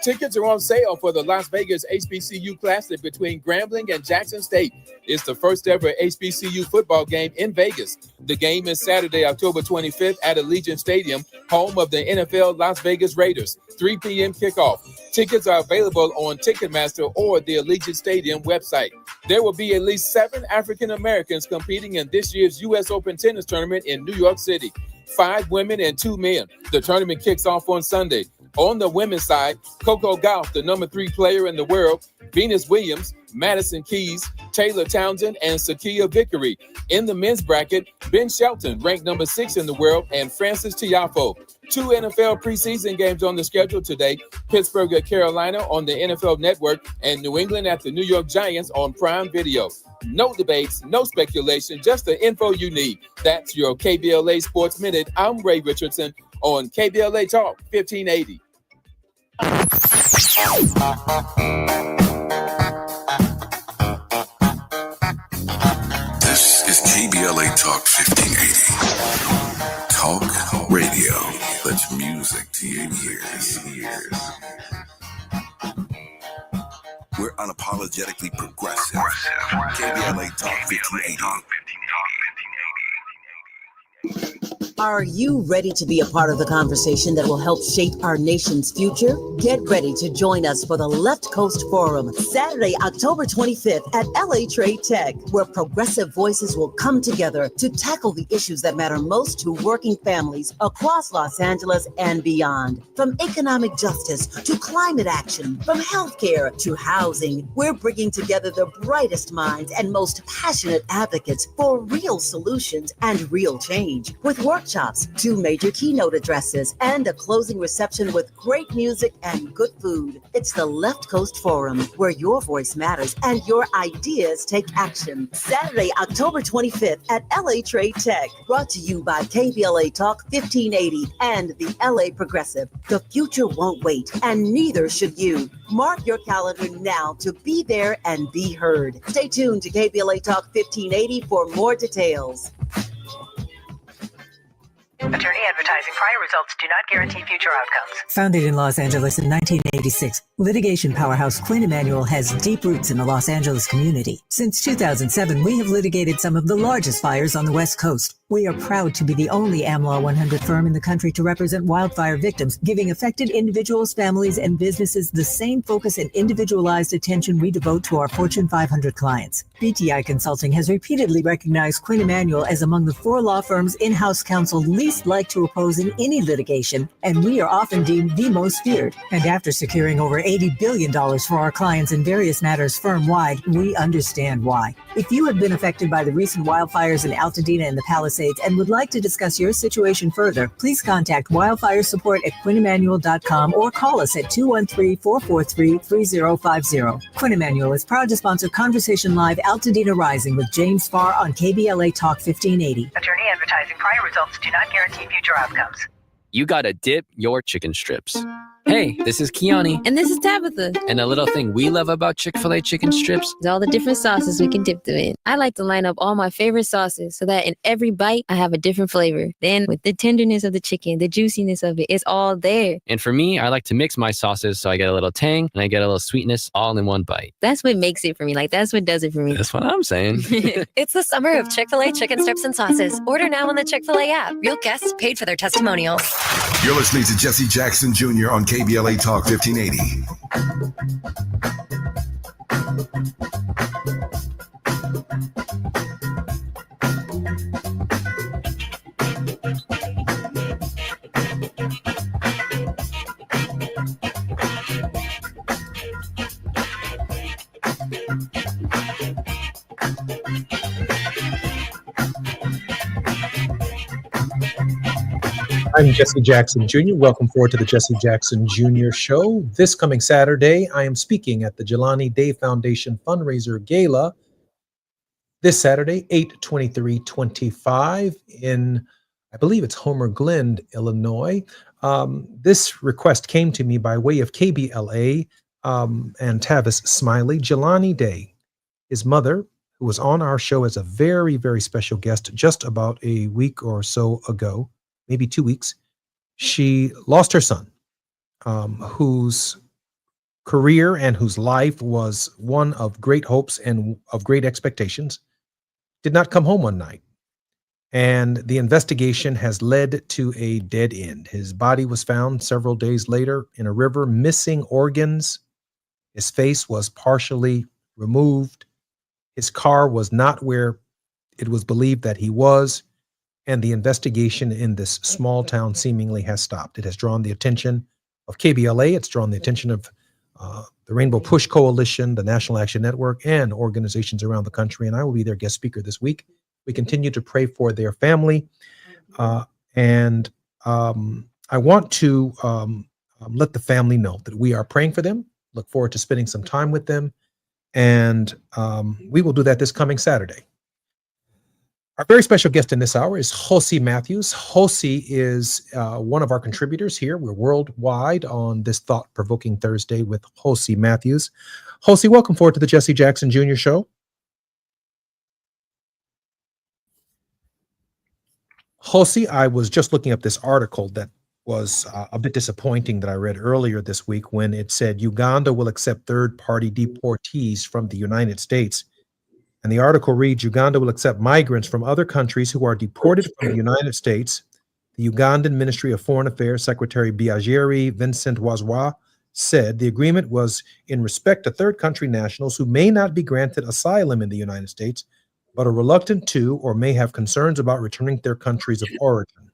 Speaker 4: Tickets are on sale for the Las Vegas HBCU Classic between Grambling and Jackson State. It's the first ever HBCU football game in Vegas. The game is Saturday, October 25th at Allegiant Stadium, home of the NFL Las Vegas Raiders. 3 p.m. kickoff. Tickets are available on Ticketmaster or the Allegiant Stadium website. There will be at least 7 African Americans competing in this year's U.S. Open tennis tournament in New York City. 5 women and 2 men. The tournament kicks off on Sunday. On the women's side, Coco Gauff, the number 3 player in the world, Venus Williams, Madison Keys, Taylor Townsend, and Sakia Vickery. In the men's bracket, Ben Shelton, ranked number 6 in the world, and Francis Tiafoe. 2 NFL preseason games on the schedule today. Pittsburgh at Carolina on the NFL Network, and New England at the New York Giants on Prime Video. No debates, no speculation, just the info you need. That's your KBLA Sports Minute. I'm Ray Richardson on KBLA Talk 1580.
Speaker 3: This is KBLA Talk 1580. Talk radio. That's music to your ears. We're unapologetically progressive. KBLA Talk 1580.
Speaker 5: Are you ready to be a part of the conversation that will help shape our nation's future? Get ready to join us for the Left Coast Forum, Saturday, October 25th at LA Trade Tech, where progressive voices will come together to tackle the issues that matter most to working families across Los Angeles and beyond. From economic justice to climate action, from healthcare to housing, we're bringing together the brightest minds and most passionate advocates for real solutions and real change. With workshops, 2 major keynote addresses, and a closing reception with great music and good food. It's the Left Coast Forum, where your voice matters and your ideas take action. Saturday, October 25th at LA Trade Tech. Brought to you by KBLA Talk 1580 and the LA Progressive. The future won't wait, and neither should you. Mark your calendar now to be there and be heard. Stay tuned to KBLA Talk 1580 for more details.
Speaker 18: Attorney advertising. Prior results do not guarantee future outcomes.
Speaker 19: Founded in Los Angeles in 1986, litigation powerhouse Quinn Emanuel has deep roots in the Los Angeles community. Since 2007, we have litigated some of the largest fires on the West Coast. We are proud to be the only AmLaw 100 firm in the country to represent wildfire victims, giving affected individuals, families, and businesses the same focus and individualized attention we devote to our Fortune 500 clients. BTI Consulting has repeatedly recognized Quinn Emanuel as among the 4 law firms in-house counsel least liked to oppose in any litigation, and we are often deemed the most feared. And after securing over $80 billion for our clients in various matters firm-wide, we understand why. If you have been affected by the recent wildfires in Altadena and the Palisades and would like to discuss your situation further, please contact wildfire support at QuinnEmanuel.com or call us at 213-443-3050. Quinn Emanuel is proud to sponsor Conversation Live Altadena Rising with James Farr on KBLA Talk 1580.
Speaker 18: Attorney advertising. Prior results do not guarantee future outcomes.
Speaker 20: You gotta dip your chicken strips. Hey, this is Kiani.
Speaker 21: And this is Tabitha.
Speaker 20: And a little thing we love about Chick-fil-A chicken strips
Speaker 21: is all the different sauces we can dip them in. I like to line up all my favorite sauces so that in every bite, I have a different flavor. Then with the tenderness of the chicken, the juiciness of it, it's all there.
Speaker 20: And for me, I like to mix my sauces so I get a little tang and I get a little sweetness all in one bite.
Speaker 21: That's what makes it for me. Like, that's what does it for me.
Speaker 20: That's what I'm saying.
Speaker 22: It's the summer of Chick-fil-A chicken strips and sauces. Order now on the Chick-fil-A app. Real guests paid for their testimonials.
Speaker 3: You're listening to Jesse Jackson Jr. on KBLA Talk 1580.
Speaker 6: I'm Jesse Jackson Jr. Welcome forward to the Jesse Jackson Jr. Show. This coming Saturday, I am speaking at the Jelani Day Foundation Fundraiser Gala. This Saturday, 8/23/25 in I believe it's Homer Glen, Illinois. This request came to me by way of KBLA and Tavis Smiley. Jelani Day, his mother, who was on our show as a very, very special guest just about a week or so ago, maybe 2 weeks, she lost her son, whose career and whose life was one of great hopes and of great expectations, did not come home one night. And the investigation has led to a dead end. His body was found several days later in a river, missing organs. His face was partially removed. His car was not where it was believed that he was. And the investigation in this small town seemingly has stopped. It has drawn the attention of KBLA. It's drawn the attention of the Rainbow Push Coalition, the National Action Network, and organizations around the country. And I will be their guest speaker this week. We continue to pray for their family. And I want to let the family know that we are praying for them. Look forward to spending some time with them. And we will do that this coming Saturday. Our very special guest in this hour is Josie Matthews. Josie is one of our contributors here. We're worldwide on this thought-provoking Thursday with Josie Matthews. Josie, welcome forward to the Jesse Jackson Jr. Show. Josie, I was just looking up this article that was a bit disappointing that I read earlier this week when it said Uganda will accept third-party deportees from the United States. And the article reads, Uganda will accept migrants from other countries who are deported from the United States. The Ugandan Ministry of Foreign Affairs Secretary Biageri Vincent Wazwa said the agreement was in respect to third country nationals who may not be granted asylum in the United States, but are reluctant to or may have concerns about returning to their countries of origin.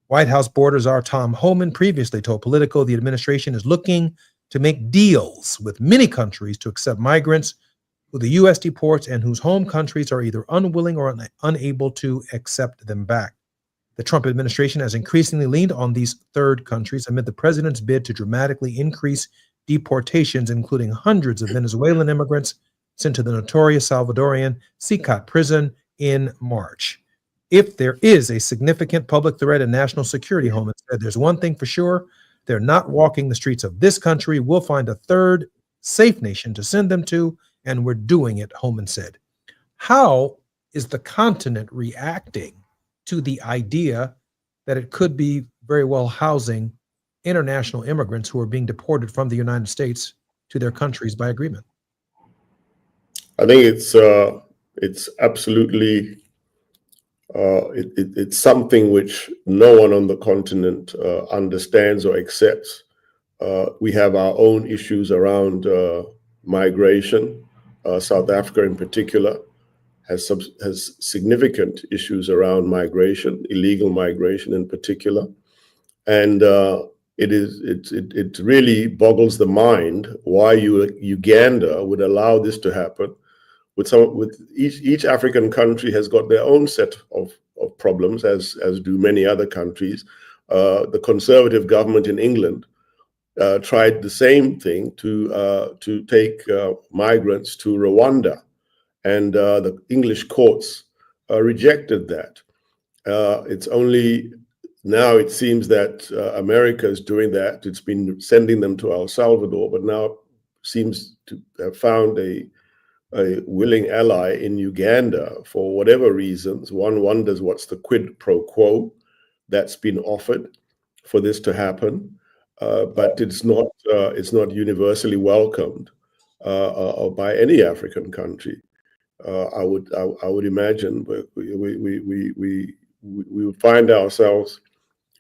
Speaker 6: White House border czar Tom Homan previously told Politico the administration is looking to make deals with many countries to accept migrants who the U.S. deports and whose home countries are either unwilling or unable to accept them back. The Trump administration has increasingly leaned on these third countries amid the president's bid to dramatically increase deportations, including hundreds of Venezuelan immigrants sent to the notorious Salvadorian CICAT prison in March. If there is a significant public threat in national security, Homan said, there's one thing for sure, they're not walking the streets of this country. We'll find a third safe nation to send them to, and we're doing it, Homan said. How is the continent reacting to the idea that it could be very well housing international immigrants who are being deported from the United States to their countries by agreement?
Speaker 7: I think it's absolutely it's something which no one on the continent understands or accepts. We have our own issues around migration. South Africa in particular has significant issues around migration, illegal migration in particular. And it really boggles the mind why Uganda would allow this to happen. With each African country has got their own set of problems, as do many other countries. The Conservative government in England tried the same thing to take migrants to Rwanda, and the English courts rejected that. It's only now it seems that America is doing that. It's been sending them to El Salvador, but now seems to have found a willing ally in Uganda for whatever reasons. One wonders what's the quid pro quo that's been offered for this to happen. But it's not universally welcomed by any African country. I would imagine, but we would find ourselves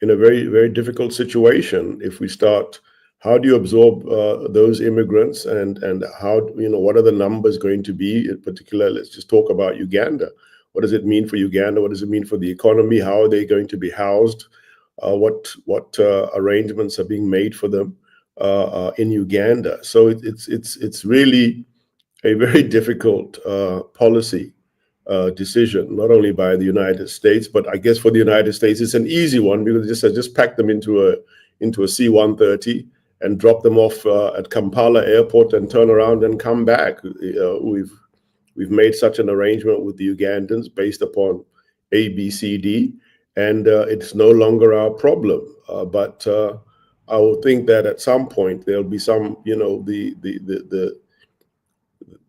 Speaker 7: in a very, very difficult situation if we start. How do you absorb those immigrants, and how, what are the numbers going to be? In particular, let's just talk about Uganda. What does it mean for Uganda? What does it mean for the economy? How are they going to be housed? What arrangements are being made for them in Uganda? So it's really a very difficult policy decision, not only by the United States, but I guess for the United States it's an easy one, because just pack them into a C-130 and drop them off at Kampala airport and turn around and come back. We've made such an arrangement with the Ugandans based upon ABCD. and it's no longer our problem. But I would think that at some point there'll be some,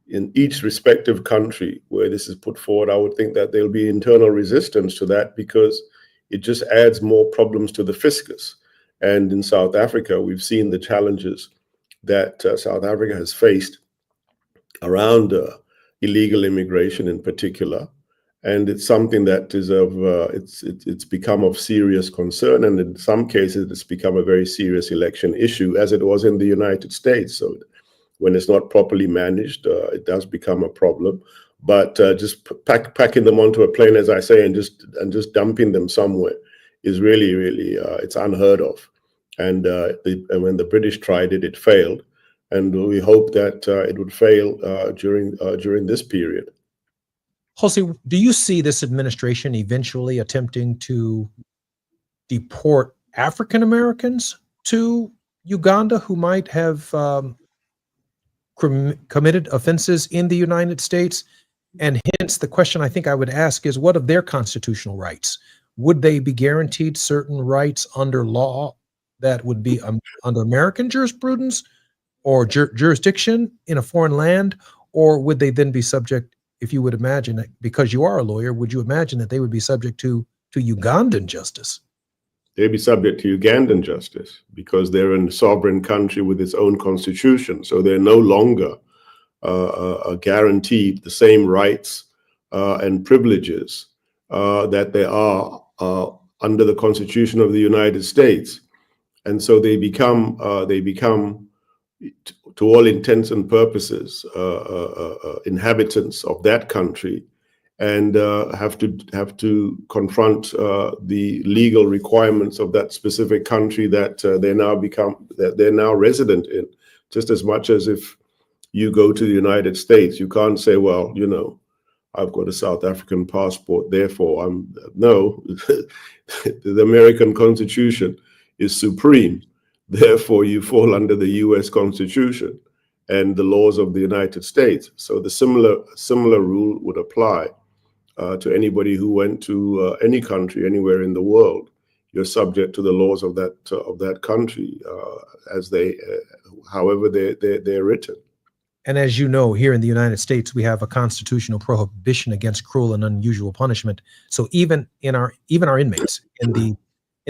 Speaker 7: in each respective country where this is put forward, I would think that there'll be internal resistance to that because it just adds more problems to the fiscus. And in South Africa, we've seen the challenges that South Africa has faced around illegal immigration in particular. And it's something that is it's become of serious concern. And in some cases, it's become a very serious election issue, as it was in the United States. So when it's not properly managed, it does become a problem. But just packing them onto a plane, as I say, and just dumping them somewhere is really, it's unheard of. And when the British tried it, it failed. And we hope that it would fail during this period.
Speaker 6: Jose, do you see this administration eventually attempting to deport African Americans to Uganda who might have committed offenses in the United States? And hence, the question I think I would ask is, what of their constitutional rights? Would they be guaranteed certain rights under law that would be under American jurisprudence or jurisdiction in a foreign land? Or would they then be subject, if you would imagine, because you are a lawyer, would you imagine that they would be subject to Ugandan justice?
Speaker 7: They'd be subject to Ugandan justice because they're a sovereign country with its own constitution. So they're no longer guaranteed the same rights and privileges that they are under the Constitution of the United States. And so they become, to all intents and purposes, inhabitants of that country, and have to confront the legal requirements of that specific country that they're now resident in. Just as much as if you go to the United States, you can't say, well, I've got a South African passport, therefore no. The American Constitution is supreme. Therefore, you fall under the U.S. Constitution and the laws of the United States. So the similar rule would apply to anybody who went to any country anywhere in the world. You're subject to the laws of that country however they're written.
Speaker 6: And as you know, here in the United States, we have a constitutional prohibition against cruel and unusual punishment. So even our inmates in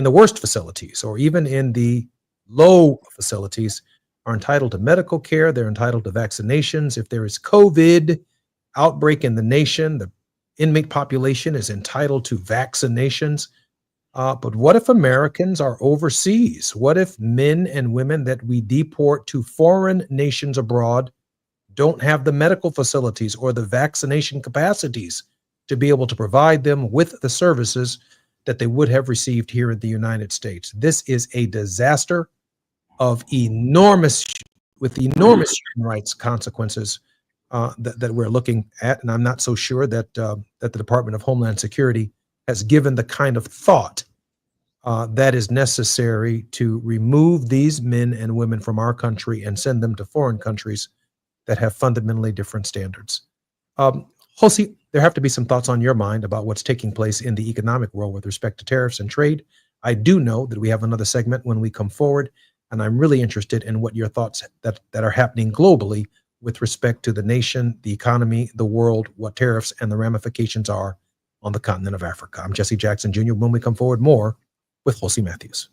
Speaker 6: the worst facilities, or even in the low facilities, are entitled to medical care. They're entitled to vaccinations. If there is COVID outbreak in the nation, the inmate population is entitled to vaccinations. But what if Americans are overseas? What if men and women that we deport to foreign nations abroad don't have the medical facilities or the vaccination capacities to be able to provide them with the services that they would have received here in the United States? This is a disaster of enormous human rights consequences that we're looking at. And I'm not so sure that the Department of Homeland Security has given the kind of thought that is necessary to remove these men and women from our country and send them to foreign countries that have fundamentally different standards. Jose, there have to be some thoughts on your mind about what's taking place in the economic world with respect to tariffs and trade. I do know that we have another segment when we come forward, and I'm really interested in what your thoughts that are happening globally with respect to the nation, the economy, the world, what tariffs and the ramifications are on the continent of Africa. I'm Jesse Jackson Jr. When we come forward, more with Jose Matthews.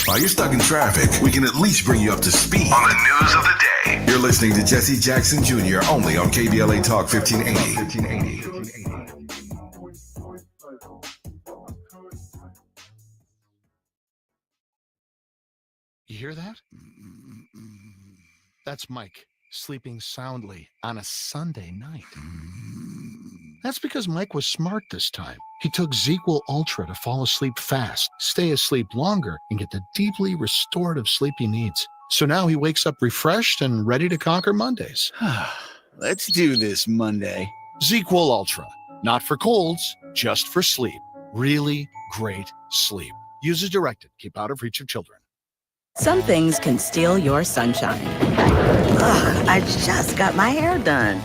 Speaker 3: While you're stuck in traffic, we can at least bring you up to speed on the news of the day. You're listening to Jesse Jackson Jr. only on KBLA Talk 1580.
Speaker 1: You hear that? That's Mike sleeping soundly on a Sunday night. That's because Mike was smart this time. He took ZzzQuil Ultra to fall asleep fast, stay asleep longer, and get the deeply restorative sleep he needs. So now he wakes up refreshed and ready to conquer Mondays.
Speaker 9: Let's do this Monday.
Speaker 1: ZzzQuil Ultra. Not for colds, just for sleep. Really great sleep. Use as directed. Keep out of reach of children.
Speaker 23: Some things can steal your sunshine. Ugh, I just got my hair done.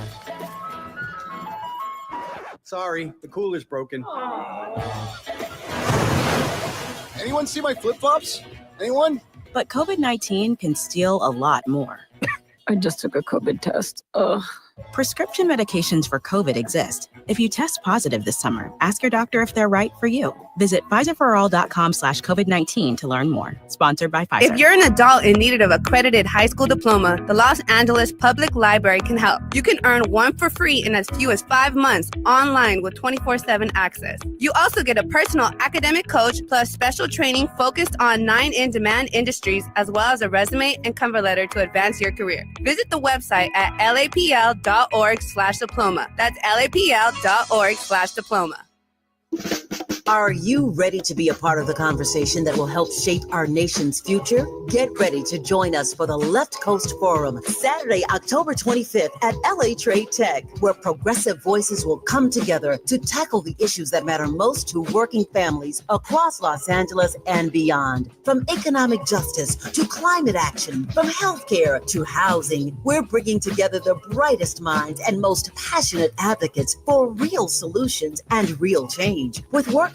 Speaker 10: Sorry, the cooler's broken. Anyone see my flip-flops? Anyone?
Speaker 23: But COVID-19 can steal a lot more.
Speaker 12: I just took a COVID test. Ugh.
Speaker 23: Prescription medications for COVID exist. If you test positive this summer, ask your doctor if they're right for you. Visit Pfizerforall.com/COVID-19 to learn more. Sponsored by Pfizer.
Speaker 13: If you're an adult in need of an accredited high school diploma, the Los Angeles Public Library can help. You can earn one for free in as few as 5 months online with 24/7 access. You also get a personal academic coach plus special training focused on 9 in-demand industries, as well as a resume and cover letter to advance your career. Visit the website at lapl.org/diploma. That's lapl.org/diploma.
Speaker 5: Are you ready to be a part of the conversation that will help shape our nation's future? Get ready to join us for the Left Coast Forum, Saturday, October 25th at LA Trade Tech, where progressive voices will come together to tackle the issues that matter most to working families across Los Angeles and beyond. From economic justice to climate action, from healthcare to housing, we're bringing together the brightest minds and most passionate advocates for real solutions and real change. With workshops,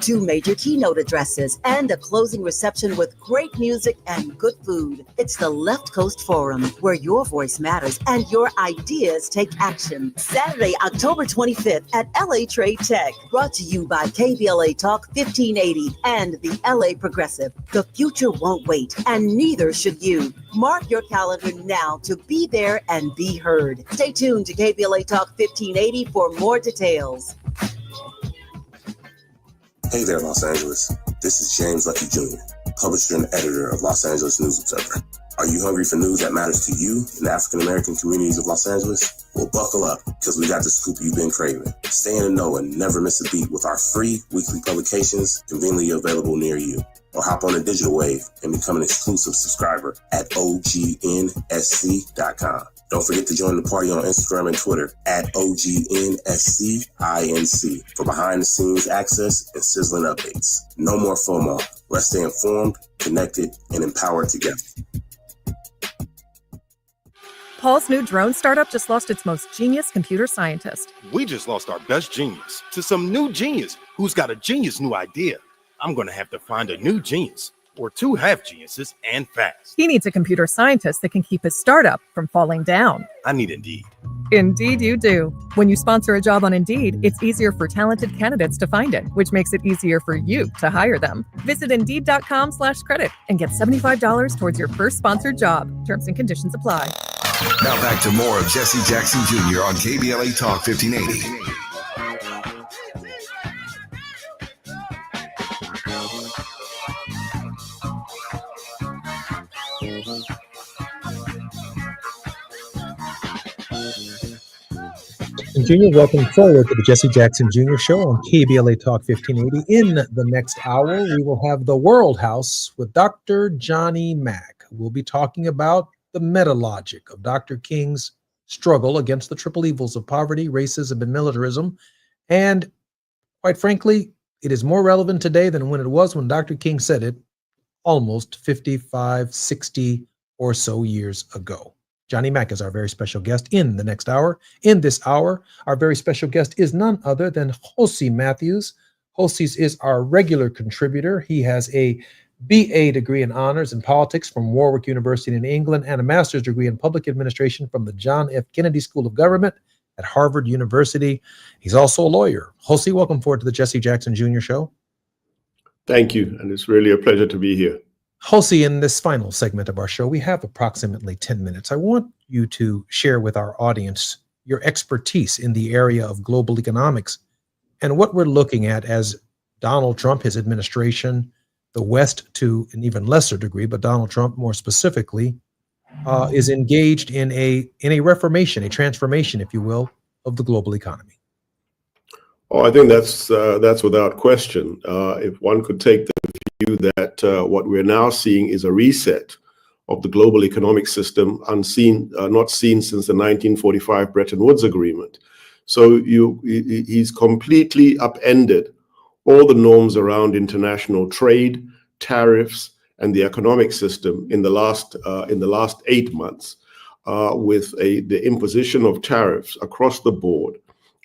Speaker 5: 2 major keynote addresses, and a closing reception with great music and good food. It's the Left Coast Forum, where your voice matters and your ideas take action. Saturday, October 25th at LA Trade Tech. Brought to you by KBLA Talk 1580 and the LA Progressive. The future won't wait, and neither should you. Mark your calendar now to be there and be heard. Stay tuned to KBLA Talk 1580 for more details.
Speaker 24: Hey there, Los Angeles. This is James Lucky Jr., publisher and editor of Los Angeles News Observer. Are you hungry for news that matters to you in the African-American communities of Los Angeles? Well, buckle up, because we got the scoop you've been craving. Stay in the know and never miss a beat with our free weekly publications conveniently available near you. Or hop on the digital wave and become an exclusive subscriber at OGNSC.com. Don't forget to join the party on Instagram and Twitter at OGNSCINC for behind-the-scenes access and sizzling updates. No more FOMO. Let's stay informed, connected, and empowered together.
Speaker 25: Paul's new drone startup just lost its most genius computer scientist.
Speaker 26: We just lost our best genius to some new genius who's got a genius new idea. I'm going to have to find a new genius or 2 half geniuses and fast.
Speaker 25: He needs a computer scientist that can keep his startup from falling down.
Speaker 26: I need Indeed.
Speaker 25: Indeed you do. When you sponsor a job on Indeed, it's easier for talented candidates to find it, which makes it easier for you to hire them. Visit Indeed.com/credit and get $75 towards your first sponsored job. Terms and conditions apply.
Speaker 3: Now back to more of Jesse Jackson Jr. on KBLA Talk 1580.
Speaker 6: Jr., welcome forward to the Jesse Jackson Jr. Show on KBLA Talk 1580. In the next hour, we will have the World House with Dr. Johnny Mack. We'll be talking about the meta-logic of Dr. King's struggle against the triple evils of poverty, racism, and militarism. And quite frankly, it is more relevant today than when it was when Dr. King said it almost 55, 60 or so years ago. Johnny Mack is our very special guest in the next hour. In this hour, our very special guest is none other than Jose Matthews. Jose is our regular contributor. He has a BA degree in honors in politics from Warwick University in England and a master's degree in public administration from the John F. Kennedy School of Government at Harvard University. He's also a lawyer. Jose, welcome forward to the Jesse Jackson Jr. Show.
Speaker 7: Thank you, and it's really a pleasure to be here.
Speaker 6: Jose, in this final segment of our show, we have approximately 10 minutes. I want you to share with our audience your expertise in the area of global economics and what we're looking at as Donald Trump, his administration, the West to an even lesser degree, but Donald Trump more specifically, is engaged in a reformation, a transformation, if you will, of the global economy.
Speaker 7: Oh, I think that's without question. If one could take the view that what we're now seeing is a reset of the global economic system, not seen since the 1945 Bretton Woods Agreement. So he's completely upended all the norms around international trade, tariffs, and the economic system in the last 8 months, with the imposition of tariffs across the board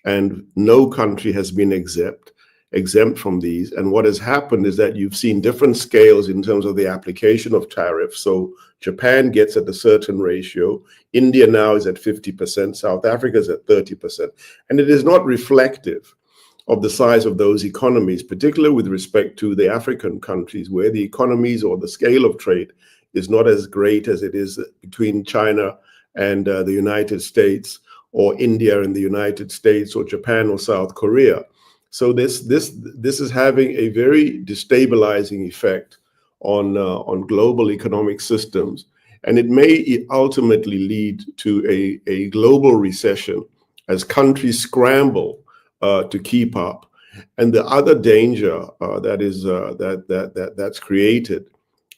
Speaker 7: and no country has been exempt from these. And what has happened is that you've seen different scales in terms of the application of tariffs. So Japan gets at a certain ratio, India now is at 50%, South Africa is at 30%. And it is not reflective of the size of those economies, particularly with respect to the African countries, where the economies or the scale of trade is not as great as it is between China and the United States, or India and the United States, or Japan or South Korea. So this is having a very destabilizing effect on global economic systems, and it may ultimately lead to a global recession as countries scramble to keep up. And the other danger that's created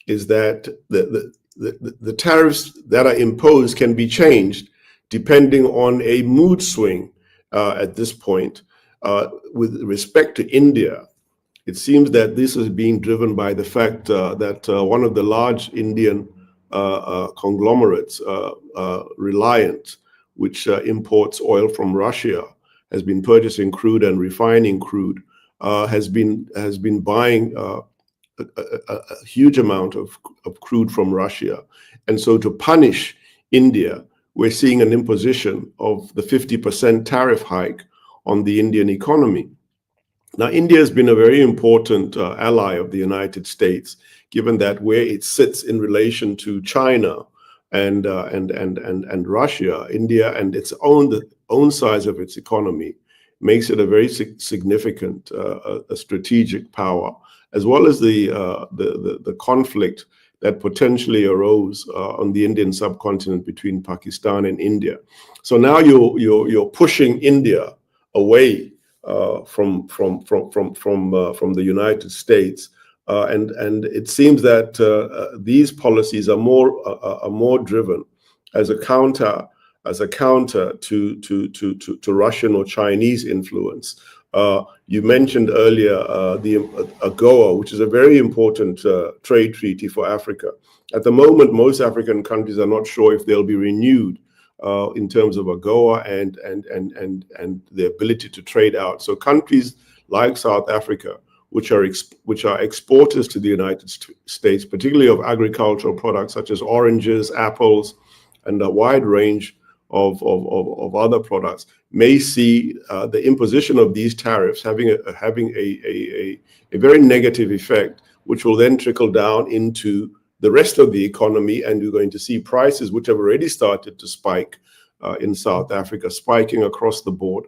Speaker 7: is that the tariffs that are imposed can be changed depending on a mood swing at this point. With respect to India, it seems that this is being driven by the fact that one of the large Indian conglomerates, Reliance, which imports oil from Russia, has been purchasing crude and refining crude, has been buying a huge amount of crude from Russia. And so to punish India, we're seeing an imposition of the 50% tariff hike on the Indian economy. Now, India has been a very important ally of the United States, given that where it sits in relation to China and Russia, India and its own size of its economy makes it a very significant a strategic power, as well as the conflict that potentially arose on the Indian subcontinent between Pakistan and India. So now you're pushing India away from the United States, and it seems that these policies are more driven as a counter to Russian or Chinese influence. You mentioned earlier the AGOA, which is a very important trade treaty for Africa. At the moment, most African countries are not sure if they'll be renewed in terms of AGOA and the ability to trade out. So countries like South Africa, which are exporters to the United States, particularly of agricultural products such as oranges, apples, and a wide range of other products, may see the imposition of these tariffs having a very negative effect, which will then trickle down into the rest of the economy, and you're going to see prices which have already started to spike in South Africa, spiking across the board.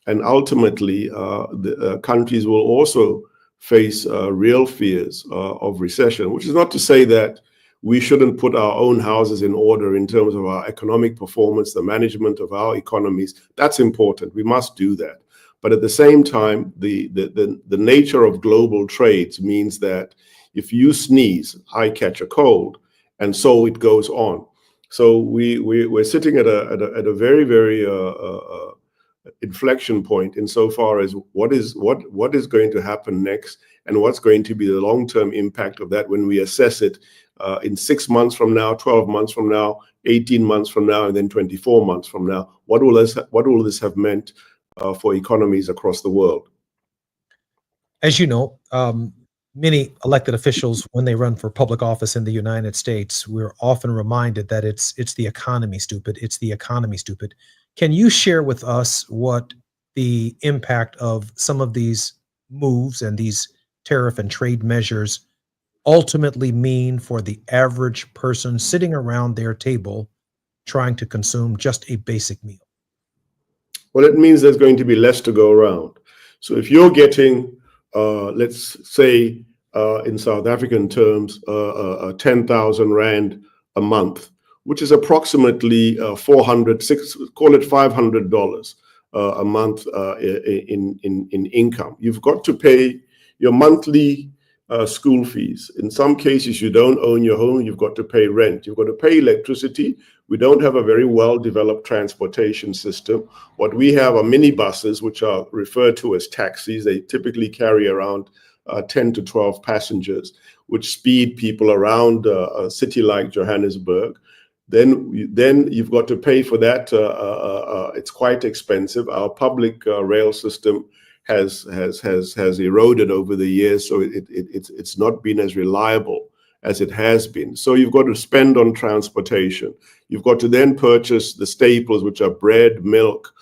Speaker 7: And ultimately, the countries will also face real fears of recession, which is not to say that we shouldn't put our own houses in order in terms of our economic performance, the management of our economies. That's important. We must do that. But at the same time, the nature of global trades means that if you sneeze, I catch a cold, and so it goes on. So we're sitting at a very, very inflection point insofar as what is going to happen next, and what's going to be the long-term impact of that when we assess it in 6 months from now, 12 months from now, 18 months from now, and then 24 months from now. What will this have meant for economies across the world?
Speaker 6: As you know, many elected officials, when they run for public office in the United States, we're often reminded that it's the economy, stupid. It's the economy, stupid. Can you share with us what the impact of some of these moves and these tariff and trade measures ultimately mean for the average person sitting around their table trying to consume just a basic meal?
Speaker 7: Well, it means there's going to be less to go around. So if you're getting, let's say, in South African terms, 10,000 Rand a month, which is approximately call it $500 a month in income. You've got to pay your monthly school fees. In some cases, you don't own your home, you've got to pay rent, you've got to pay electricity. We don't have a very well-developed transportation system. What we have are minibuses, which are referred to as taxis. They typically carry around 10 to 12 passengers, which speed people around a city like Johannesburg. then you've got to pay for that. It's quite expensive. Our public rail system has eroded over the years, so it's not been as reliable as it has been. So you've got to spend on transportation. You've got to then purchase the staples, which are bread, milk,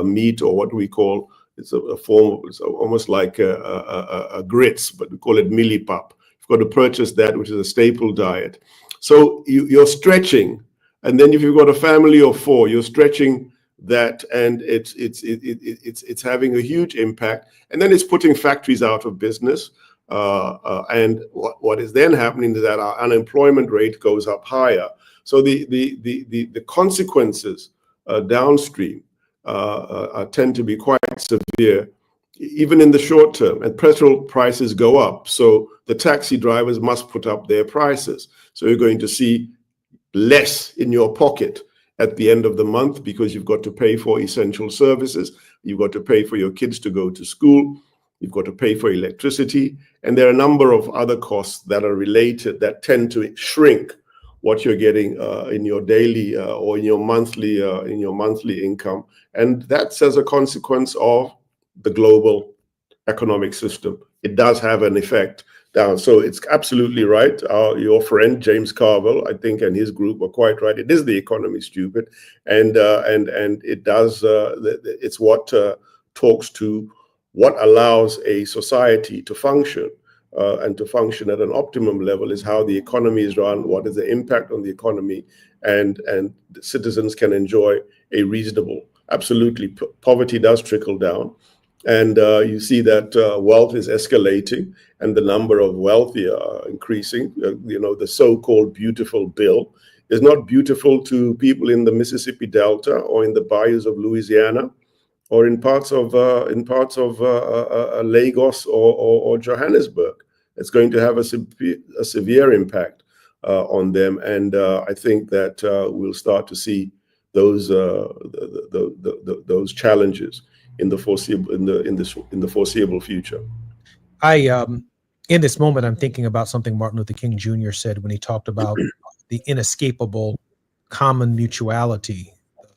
Speaker 7: meat, or what we call, it's a form, it's almost like a grits, but we call it millipap. You've got to purchase that, which is a staple diet. So you're stretching, and then if you've got a family of 4, you're stretching that, and it's having a huge impact. And then it's putting factories out of business. And what is then happening is that our unemployment rate goes up higher. So the consequences downstream tend to be quite severe, even in the short term. And petrol prices go up, so the taxi drivers must put up their prices. So you're going to see less in your pocket at the end of the month, because you've got to pay for essential services, you've got to pay for your kids to go to school, you've got to pay for electricity, and there are a number of other costs that are related that tend to shrink what you're getting in your daily or in your monthly income. And that's as a consequence of the global economic system. It does have an effect down. So it's absolutely right. Your friend James Carville, I think, and his group are quite right. It is the economy, stupid, and it does. It's what talks to what allows a society to function, and to function at an optimum level is how the economy is run. What is the impact on the economy, and the citizens can enjoy a reasonable. Absolutely, poverty does trickle down. And you see that wealth is escalating, and the number of wealthy are increasing. The so-called beautiful bill is not beautiful to people in the Mississippi Delta or in the bayous of Louisiana, or in parts of Lagos or Johannesburg. It's going to have a severe impact on them, and I think that we'll start to see those challenges in the foreseeable future.
Speaker 6: In this moment, I'm thinking about something Martin Luther King Jr. said when he talked about the inescapable common mutuality,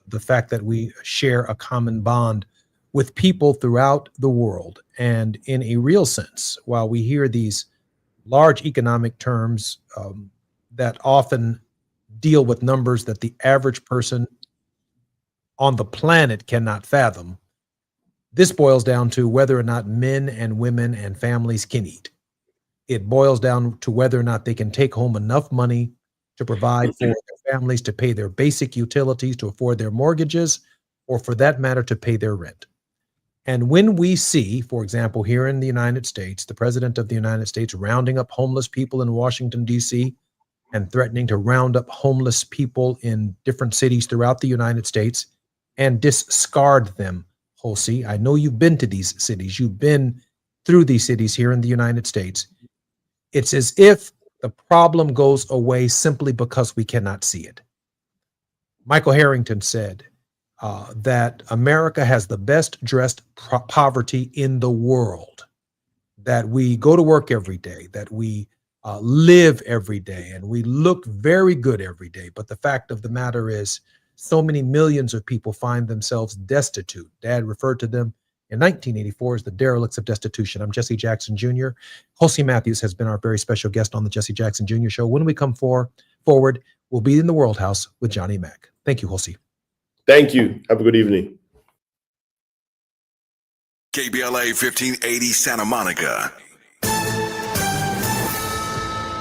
Speaker 6: the fact that we share a common bond with people throughout the world. And in a real sense, while we hear these large economic terms that often deal with numbers that the average person on the planet cannot fathom, this boils down to whether or not men and women and families can eat. It boils down to whether or not they can take home enough money to provide for their families, to pay their basic utilities, to afford their mortgages, or for that matter, to pay their rent. And when we see, for example, here in the United States, the president of the United States rounding up homeless people in Washington, D.C., and threatening to round up homeless people in different cities throughout the United States and discard them, Hulsey, I know you've been to these cities. You've been through these cities here in the United States. It's as if the problem goes away simply because we cannot see it. Michael Harrington said that America has the best dressed poverty in the world, that we go to work every day, that we live every day, and we look very good every day. But the fact of the matter is, so many millions of people find themselves destitute. Dad referred to them in 1984 as the derelicts of destitution. I'm Jesse Jackson Jr. Hulsey Matthews has been our very special guest on the Jesse Jackson Jr. Show. When we come forward, we'll be in the World House with Johnny Mack. Thank you, Hulsey.
Speaker 7: Thank you. Have a good evening.
Speaker 3: KBLA 1580 Santa Monica.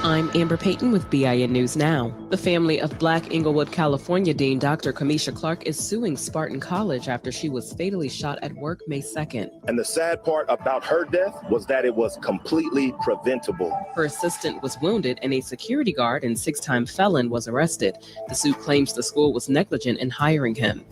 Speaker 8: I'm Amber Payton with BIN News Now. The family of Black Inglewood, California Dean Dr. Kamisha Clark is suing Spartan College after she was fatally shot at work May 2nd.
Speaker 11: And the sad part about her death was that it was completely preventable.
Speaker 8: Her assistant was wounded and a security guard and 6-time felon was arrested. The suit claims the school was negligent in hiring him.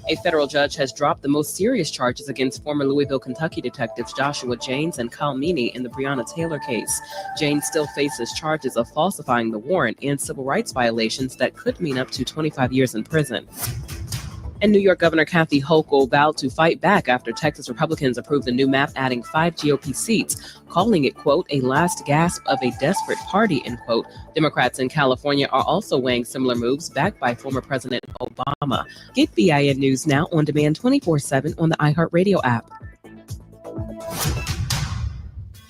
Speaker 8: A federal judge has dropped the most serious charges against former Louisville, Kentucky detectives Joshua Janes and Kyle Meany in the Breonna Taylor case. Janes still faces charges of falsifying the warrant and civil rights violations that could mean up to 25 years in prison. And New York Governor Kathy Hochul vowed to fight back after Texas Republicans approved the new map adding 5 GOP seats, calling it, quote, a last gasp of a desperate party, end quote. Democrats in California are also weighing similar moves backed by former President Obama. Get BIN News now on demand 24/7 on the iHeartRadio app.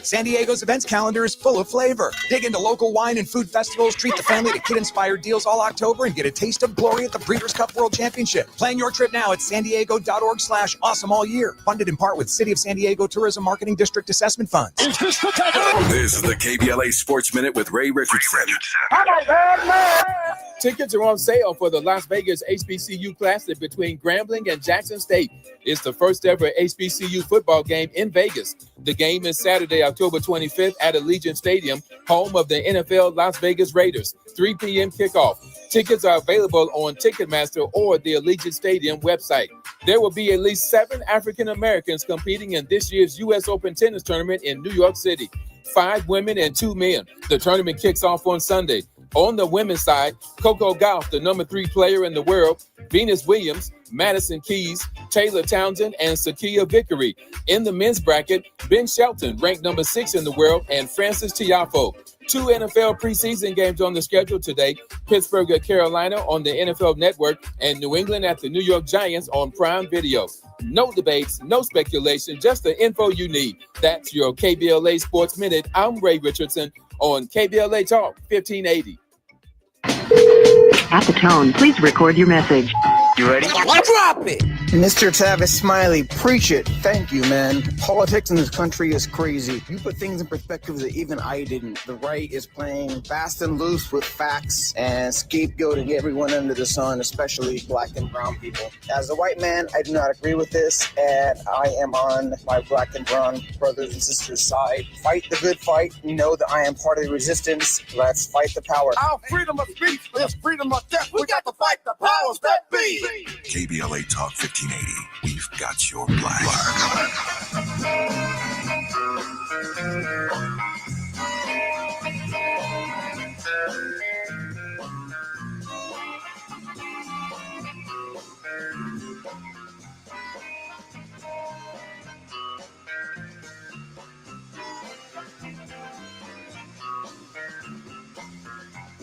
Speaker 2: San Diego's events calendar is full of flavor. Dig into local wine and food festivals, treat the family to kid-inspired deals all October, and get a taste of glory at the Breeders' Cup World Championship. Plan your trip now at sandiego.org/awesome all year. Funded in part with City of San Diego Tourism Marketing District Assessment Funds.
Speaker 3: This is the KBLA Sports Minute with Ray Richardson.
Speaker 4: Tickets are on sale for the Las Vegas HBCU Classic between Grambling and Jackson State. It's the first ever HBCU football game in Vegas. The game is Saturday, October 25th at Allegiant Stadium, home of the NFL Las Vegas Raiders. 3 p.m. kickoff. Tickets are available on Ticketmaster or the Allegiant Stadium website. There will be at least 7 African Americans competing in this year's U.S. Open tennis tournament in New York City. 5 women and 2 men. The tournament kicks off on Sunday. On the women's side, Coco Gauff, the number 3 player in the world, Venus Williams, Madison Keys, Taylor Townsend, and Sakia Vickery. In the men's bracket, Ben Shelton, ranked number 6 in the world, and Francis Tiafoe. 2 NFL preseason games on the schedule today. Pittsburgh at Carolina on the NFL Network, and New England at the New York Giants on Prime Video. No debates, no speculation, just the info you need. That's your KBLA Sports Minute. I'm Ray Richardson on KBLA Talk 1580.
Speaker 18: At the tone, please record your message.
Speaker 10: You ready?
Speaker 2: Drop it!
Speaker 10: Mr. Tavis Smiley, preach it. Thank you, man. Politics in this country is crazy. You put things in perspective that even I didn't. The right is playing fast and loose with facts and scapegoating everyone under the sun, especially black and brown people. As a white man, I do not agree with this, and I am on my black and brown brothers and sisters' side. Fight the good fight. You know that I am part of the resistance. Let's fight the power.
Speaker 14: Our freedom of speech is freedom of death. We got to fight the powers that be.
Speaker 3: KBLA Talk 1580. We've got your black.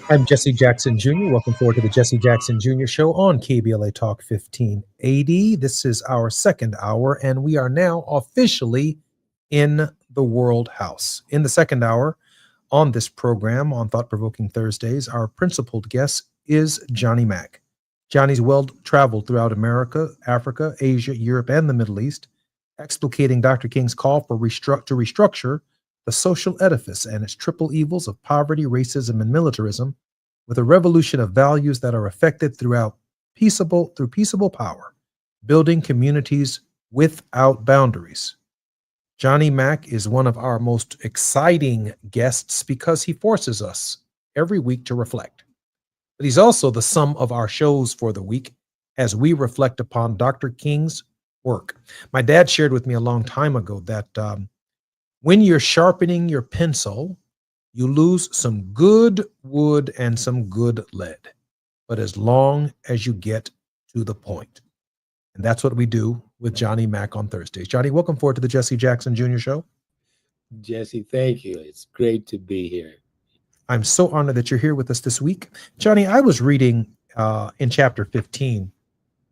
Speaker 6: I'm Jesse Jackson Jr. Welcome forward to the Jesse Jackson Jr. Show on KBLA Talk 1580. This is our second hour, and we are now officially in the World House. In the second hour on this program, on Thought Provoking Thursdays, our principal guest is Johnny Mack. Johnny's well-traveled throughout America, Africa, Asia, Europe, and the Middle East, explicating Dr. King's call for to restructure the social edifice and its triple evils of poverty, racism, and militarism, with a revolution of values that are effected through peaceable power, building communities without boundaries. Johnny Mack is one of our most exciting guests because he forces us every week to reflect. But he's also the sum of our shows for the week as we reflect upon Dr. King's work. My dad shared with me a long time ago that when you're sharpening your pencil, you lose some good wood and some good lead, but as long as you get to the point. And that's what we do with Johnny Mack on Thursdays. Johnny, welcome forward to the Jesse Jackson Jr. Show.
Speaker 15: Jesse, thank you. It's great to be here.
Speaker 6: I'm so honored that you're here with us this week. Johnny, I was reading in chapter 15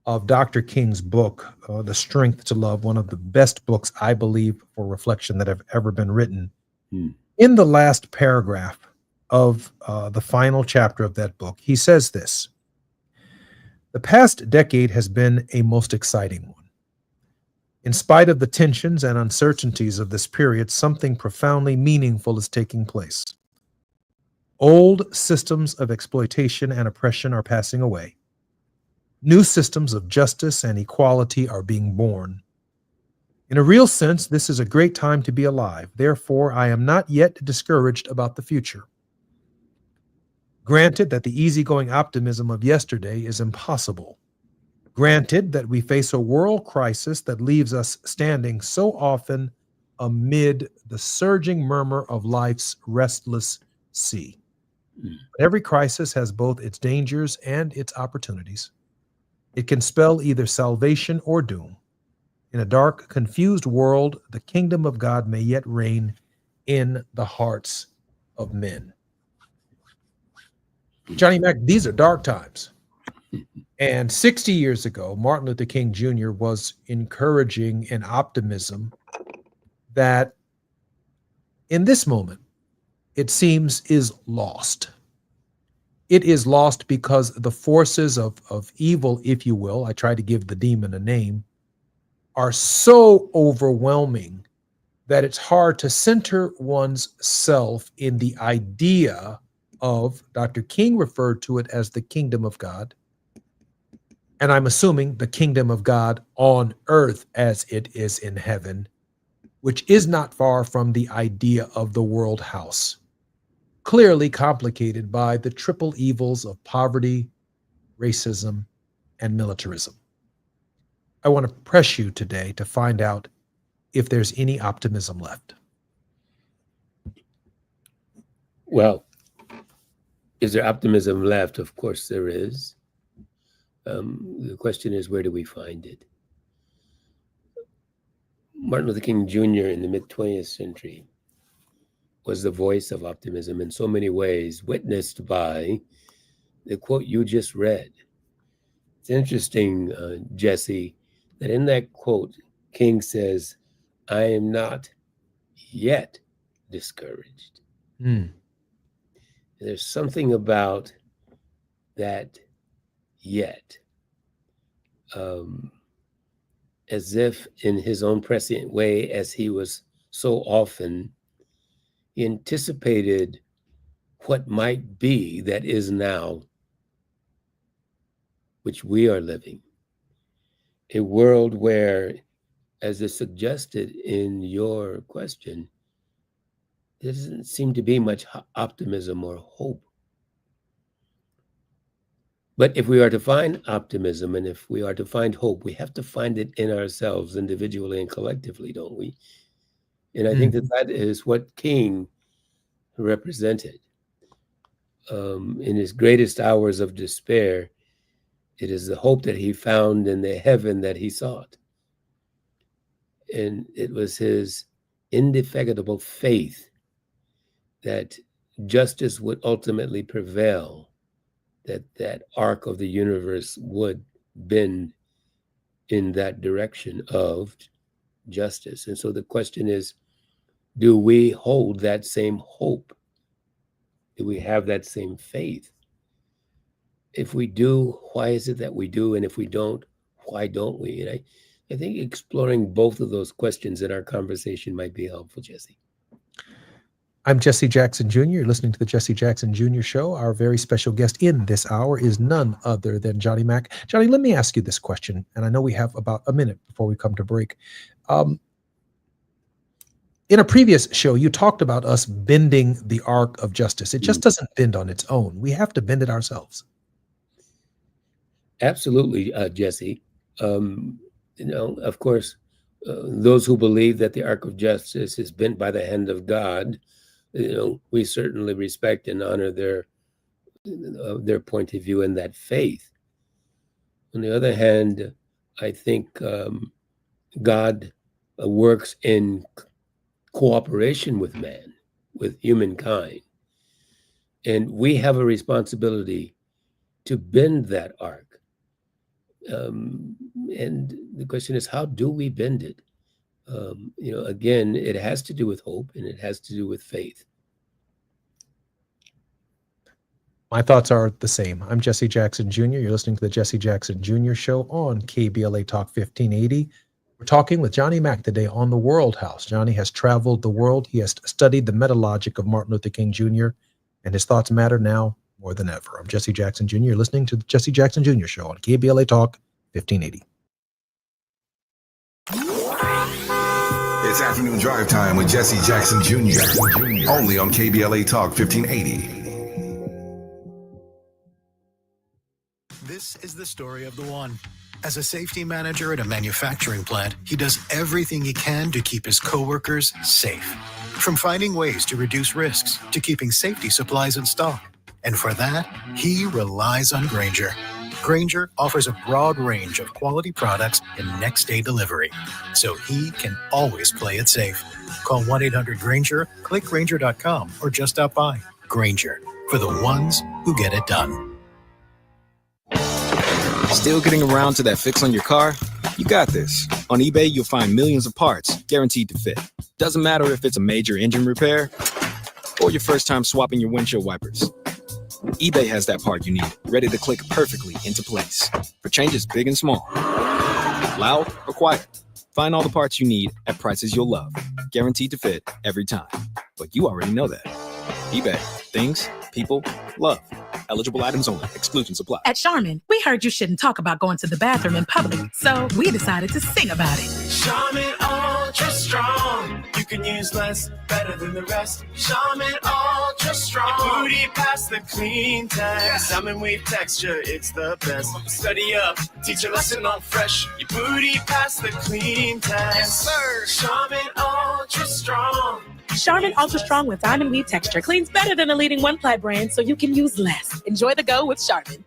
Speaker 6: of Dr. King's book, The Strength to Love, one of the best books, I believe, for reflection that have ever been written. In the last paragraph of the final chapter of that book, he says this: the past decade has been a most exciting one. In spite of the tensions and uncertainties of this period, something profoundly meaningful is taking place. Old systems of exploitation and oppression are passing away. New systems of justice and equality are being born. In a real sense, this is a great time to be alive. Therefore, I am not yet discouraged about the future. Granted that the easygoing optimism of yesterday is impossible. Granted that we face a world crisis that leaves us standing so often amid the surging murmur of life's restless sea. Every crisis has both its dangers and its opportunities. It can spell either salvation or doom. In a dark, confused world, the kingdom of God may yet reign in the hearts of men. Johnny Mac, these are dark times. And 60 years ago, Martin Luther King Jr. was encouraging an optimism that in this moment, it seems is lost. It is lost because the forces of evil, if you will, I try to give the demon a name, are so overwhelming that it's hard to center one's self in the idea of, Dr. King referred to it as the kingdom of God. And I'm assuming the kingdom of God on earth as it is in heaven, which is not far from the idea of the world house, clearly complicated by the triple evils of poverty, racism, and militarism. I want to press you today to find out if there's any optimism left.
Speaker 15: Well, is there optimism left? Of course there is. The question is, where do we find it? Martin Luther King Jr. in the mid-20th century was the voice of optimism in so many ways, witnessed by the quote you just read. It's interesting, Jesse, that in that quote, King says, "I am not yet discouraged." There's something about that yet, as if in his own prescient way, as he was so often, he anticipated what might be that is now, which we are living. A world where, as is suggested in your question, there doesn't seem to be much optimism or hope. But if we are to find optimism and if we are to find hope, we have to find it in ourselves individually and collectively, don't we? And I think that is what King represented. In his greatest hours of despair, it is the hope that he found in the heaven that he sought. And it was his indefatigable faith that justice would ultimately prevail, that arc of the universe would bend in that direction of justice. And so the question is, do we hold that same hope? Do we have that same faith? If we do, why is it that we do? And if we don't, why don't we? And I think exploring both of those questions in our conversation might be helpful, Jesse.
Speaker 6: I'm Jesse Jackson Jr. You're listening to the Jesse Jackson Jr. Show. Our very special guest in this hour is none other than Johnny Mac. Johnny, let me ask you this question, and I know we have about a minute before we come to break. In a previous show, you talked about us bending the arc of justice. It just doesn't bend on its own. We have to bend it ourselves.
Speaker 15: Absolutely, Jesse. Of course, those who believe that the arc of justice is bent by the hand of God, we certainly respect and honor their point of view and that faith. On the other hand, I think God works in cooperation with man, with humankind. And we have a responsibility to bend that arc. And the question is, how do we bend it? Again, it has to do with hope and it has to do with faith.
Speaker 6: My thoughts are the same. I'm Jesse Jackson Jr. You're listening to the Jesse Jackson Jr. Show on KBLA Talk 1580. We're talking with Johnny Mac today on the World House. Johnny has traveled the world. He has studied the metalogic of Martin Luther King Jr., and his thoughts matter now more than ever. I'm Jesse Jackson Jr. You're listening to the Jesse Jackson Jr. Show on KBLA Talk 1580.
Speaker 3: It's afternoon drive time with Jesse Jackson Jr. Only on KBLA Talk 1580.
Speaker 1: This is the story of the one. As a safety manager at a manufacturing plant, he does everything he can to keep his coworkers safe. From finding ways to reduce risks to keeping safety supplies in stock. And for that, he relies on Grainger,
Speaker 16: Grainger offers a broad range of quality products and next-day delivery, so he can always play it safe. Call 1-800-GRAINGER, click Grainger.com, or just stop by. Grainger, for the ones who get it done.
Speaker 17: Still getting around to that fix on your car? You got this. On eBay, you'll find millions of parts guaranteed to fit. Doesn't matter if it's a major engine repair or your first time swapping your windshield wipers. eBay has that part you need, ready to click perfectly into place for changes big and small. Loud or quiet, find all the parts you need at prices you'll love, guaranteed to fit every time. But you already know that. eBay, things, people, love. Eligible items only. Exclusions apply.
Speaker 19: At Charmin, we heard you shouldn't talk about going to the bathroom in public, so we decided to sing about it.
Speaker 14: Charmin Ultra Strong. You can use less, better than the rest. Charmin Ultra Strong. Your booty past the clean test. Salmon weave texture, it's the best. Study up, teach a lesson on fresh. Your booty past the clean test. Yes, sir. Charmin Ultra Strong.
Speaker 19: Charmin Ultra Strong with diamond weave texture cleans better than the leading one-ply brand, so you can use less. Enjoy the go with Charmin.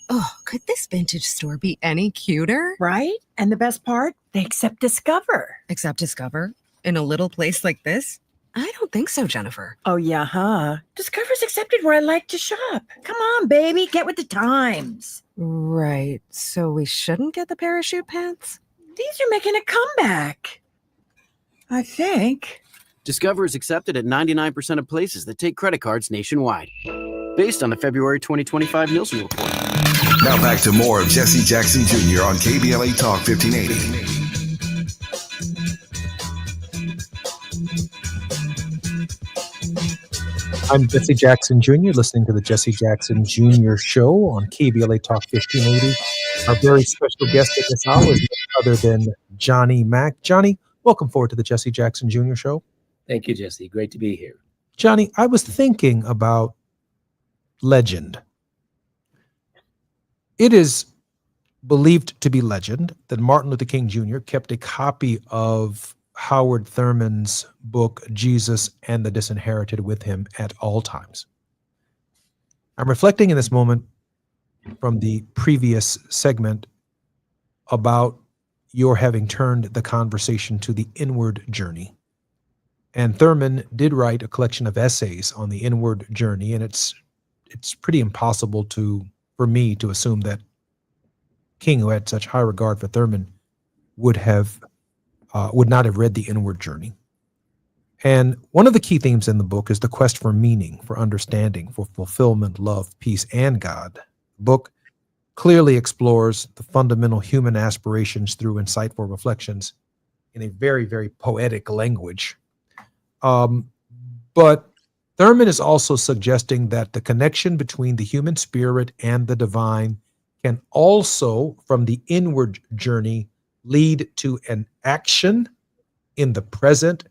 Speaker 20: Oh, could this vintage store be any cuter?
Speaker 21: Right? And the best part, they accept Discover.
Speaker 20: Accept Discover? In a little place like this? I don't think so, Jennifer.
Speaker 21: Oh, yeah, huh? Discover's accepted where I like to shop. Come on, baby, get with the times.
Speaker 20: Right. So we shouldn't get the parachute pants?
Speaker 21: These are making a comeback. I think.
Speaker 22: Discover is accepted at 99% of places that take credit cards nationwide, based on the February 2025 Nielsen report.
Speaker 3: Now back to more of Jesse Jackson Jr. on KBLA Talk 1580.
Speaker 6: I'm Jesse Jackson Jr., listening to the Jesse Jackson Jr. Show on KBLA Talk 1580. Our very special guest at this hour is none other than Johnny Mack. Johnny, welcome forward to the Jesse Jackson Jr. Show.
Speaker 15: Thank you, Jesse. Great to be here.
Speaker 6: Johnny, I was thinking about legend. It is believed to be legend that Martin Luther King Jr. kept a copy of Howard Thurman's book, Jesus and the Disinherited, with him at all times. I'm reflecting in this moment from the previous segment about your having turned the conversation to the inward journey. And Thurman did write a collection of essays on the inward journey, and it's pretty impossible for me to assume that King, who had such high regard for Thurman, would not have read the inward journey. And one of the key themes in the book is the quest for meaning, for understanding, for fulfillment, love, peace, and God. The book clearly explores the fundamental human aspirations through insightful reflections in a very, very poetic language. But Thurman is also suggesting that the connection between the human spirit and the divine can also, from the inward journey, lead to an action in the present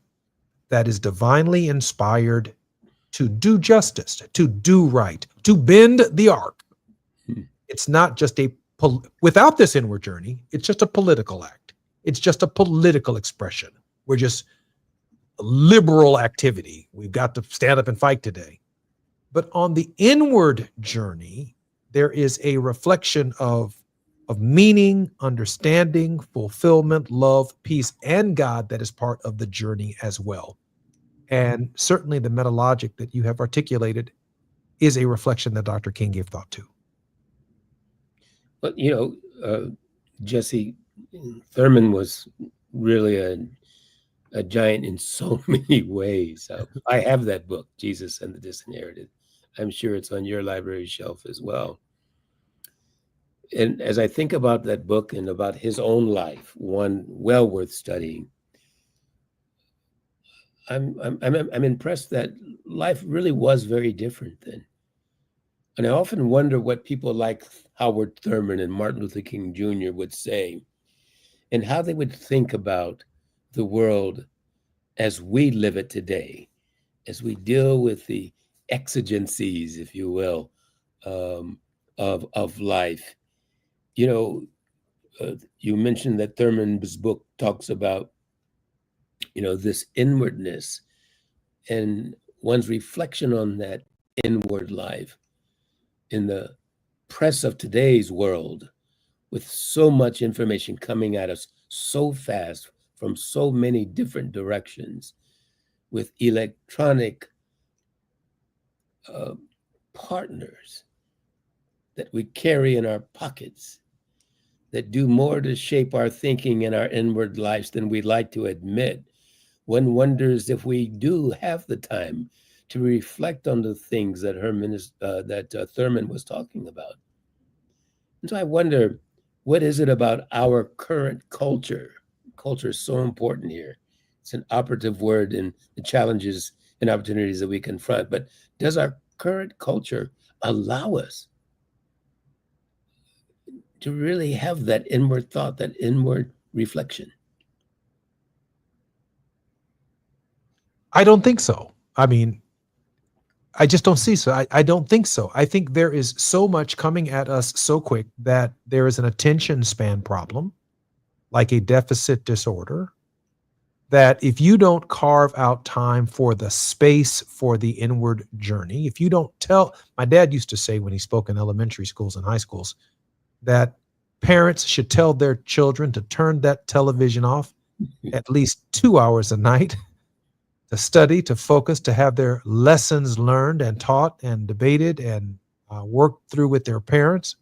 Speaker 6: that is divinely inspired to do justice, to do right, to bend the arc. It's not just without this inward journey, it's just a political act. It's just a political expression. We're just liberal activity. We've got to stand up and fight today. But on the inward journey, there is a reflection of meaning, understanding, fulfillment, love, peace, and God that is part of the journey as well. And certainly the metalogic that you have articulated is a reflection that Dr. King gave thought to.
Speaker 15: But, Jesse, Thurman was really a giant in so many ways. I have that book, Jesus and the Disinherited. I'm sure it's on your library shelf as well. And as I think about that book and about his own life, one well worth studying, I'm impressed that life really was very different then. And I often wonder what people like Howard Thurman and Martin Luther King Jr. would say, and how they would think about the world as we live it today, as we deal with the exigencies, if you will, of life. You mentioned that Thurman's book talks about, this inwardness and one's reflection on that inward life in the press of today's world, with so much information coming at us so fast from so many different directions, with electronic partners that we carry in our pockets that do more to shape our thinking and our inward lives than we'd like to admit, one wonders if we do have the time to reflect on the things that Thurman was talking about. And so I wonder, what is it about our current culture? Culture is so important here. It's an operative word in the challenges and opportunities that we confront. But does our current culture allow us to really have that inward thought, that inward reflection?
Speaker 6: I don't think so. I mean, I just don't see so. I don't think so. I think there is so much coming at us so quick that there is an attention span problem, like a deficit disorder, that if you don't carve out time for the space for the inward journey, if you don't my dad used to say when he spoke in elementary schools and high schools, that parents should tell their children to turn that television off at least 2 hours a night, to study, to focus, to have their lessons learned and taught and debated and worked through with their parents,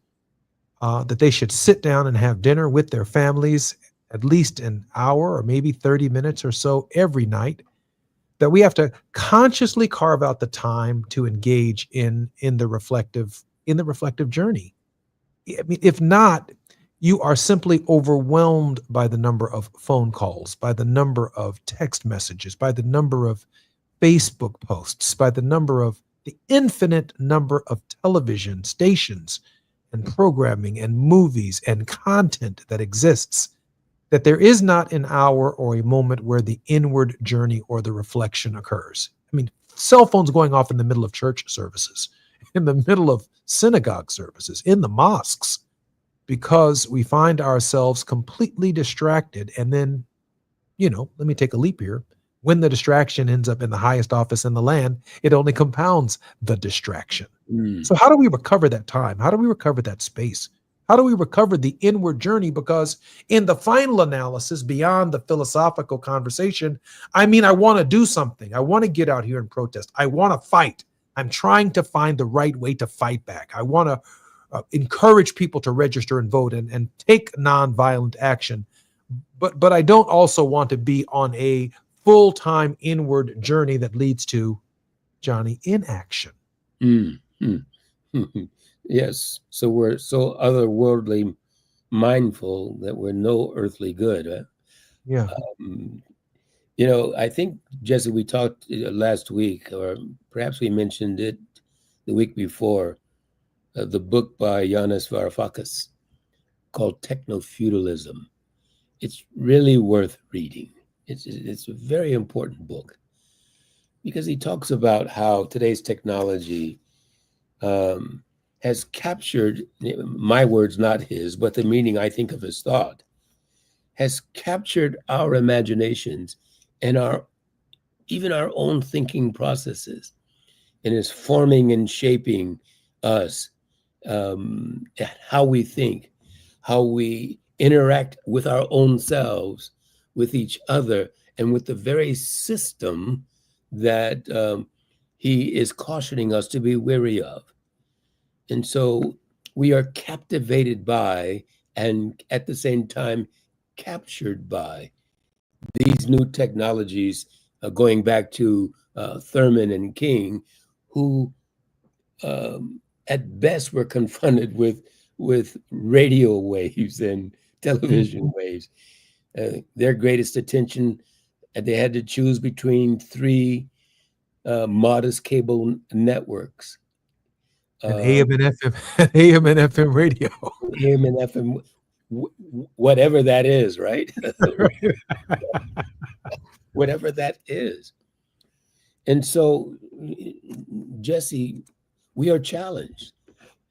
Speaker 6: that they should sit down and have dinner with their families at least an hour or maybe 30 minutes or so every night, that we have to consciously carve out the time to engage in the reflective journey. I mean, if not, you are simply overwhelmed by the number of phone calls, by the number of text messages, by the number of Facebook posts, by the infinite number of television stations and programming and movies and content that exists, that there is not an hour or a moment where the inward journey or the reflection occurs. I mean, cell phones going off in the middle of church services, in the middle of synagogue services, in the mosques, because we find ourselves completely distracted. And then, let me take a leap here. When the distraction ends up in the highest office in the land, it only compounds the distraction. So how do we recover that time? How do we recover that space? How do we recover the inward journey? Because in the final analysis, beyond the philosophical conversation, I want to do something. I want to get out here and protest. I want to fight. I'm trying to find the right way to fight back. I want to encourage people to register and vote and take nonviolent action. But I don't also want to be on a full-time inward journey that leads to, Johnny, inaction.
Speaker 15: Yes. So we're so otherworldly mindful that we're no earthly good. Huh?
Speaker 6: Yeah.
Speaker 15: I think, Jesse, we talked last week, or perhaps we mentioned it the week before, the book by Yanis Varoufakis called Techno-Feudalism. It's really worth reading. It's a very important book because he talks about how today's technology has captured, my words, not his, but the meaning I think of his thought, has captured our imaginations and even our own thinking processes, and is forming and shaping us, how we think, how we interact with our own selves, with each other, and with the very system that he is cautioning us to be wary of. And so we are captivated by, and at the same time captured by, these new technologies, going back to Thurman and King, who at best were confronted with radio waves and television waves. Their greatest attention, they had to choose between three modest cable networks.
Speaker 6: And AM and FM radio.
Speaker 15: AM and FM, whatever that is, right? Whatever that is. And so, Jesse, we are challenged.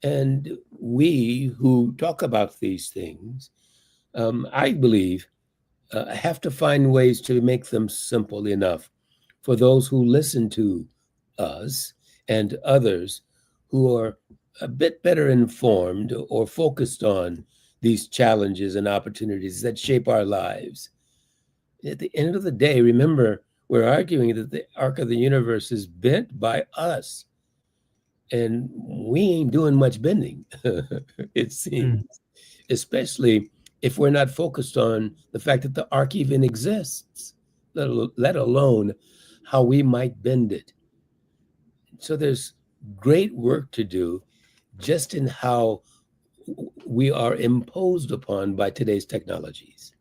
Speaker 15: And we who talk about these things, I believe, have to find ways to make them simple enough for those who listen to us and others who are a bit better informed or focused on these challenges and opportunities that shape our lives. At the end of the day, remember, we're arguing that the arc of the universe is bent by us. And we ain't doing much bending, it seems, especially if we're not focused on the fact that the arc even exists, let alone how we might bend it. So there's great work to do just in how we are imposed upon by today's technologies.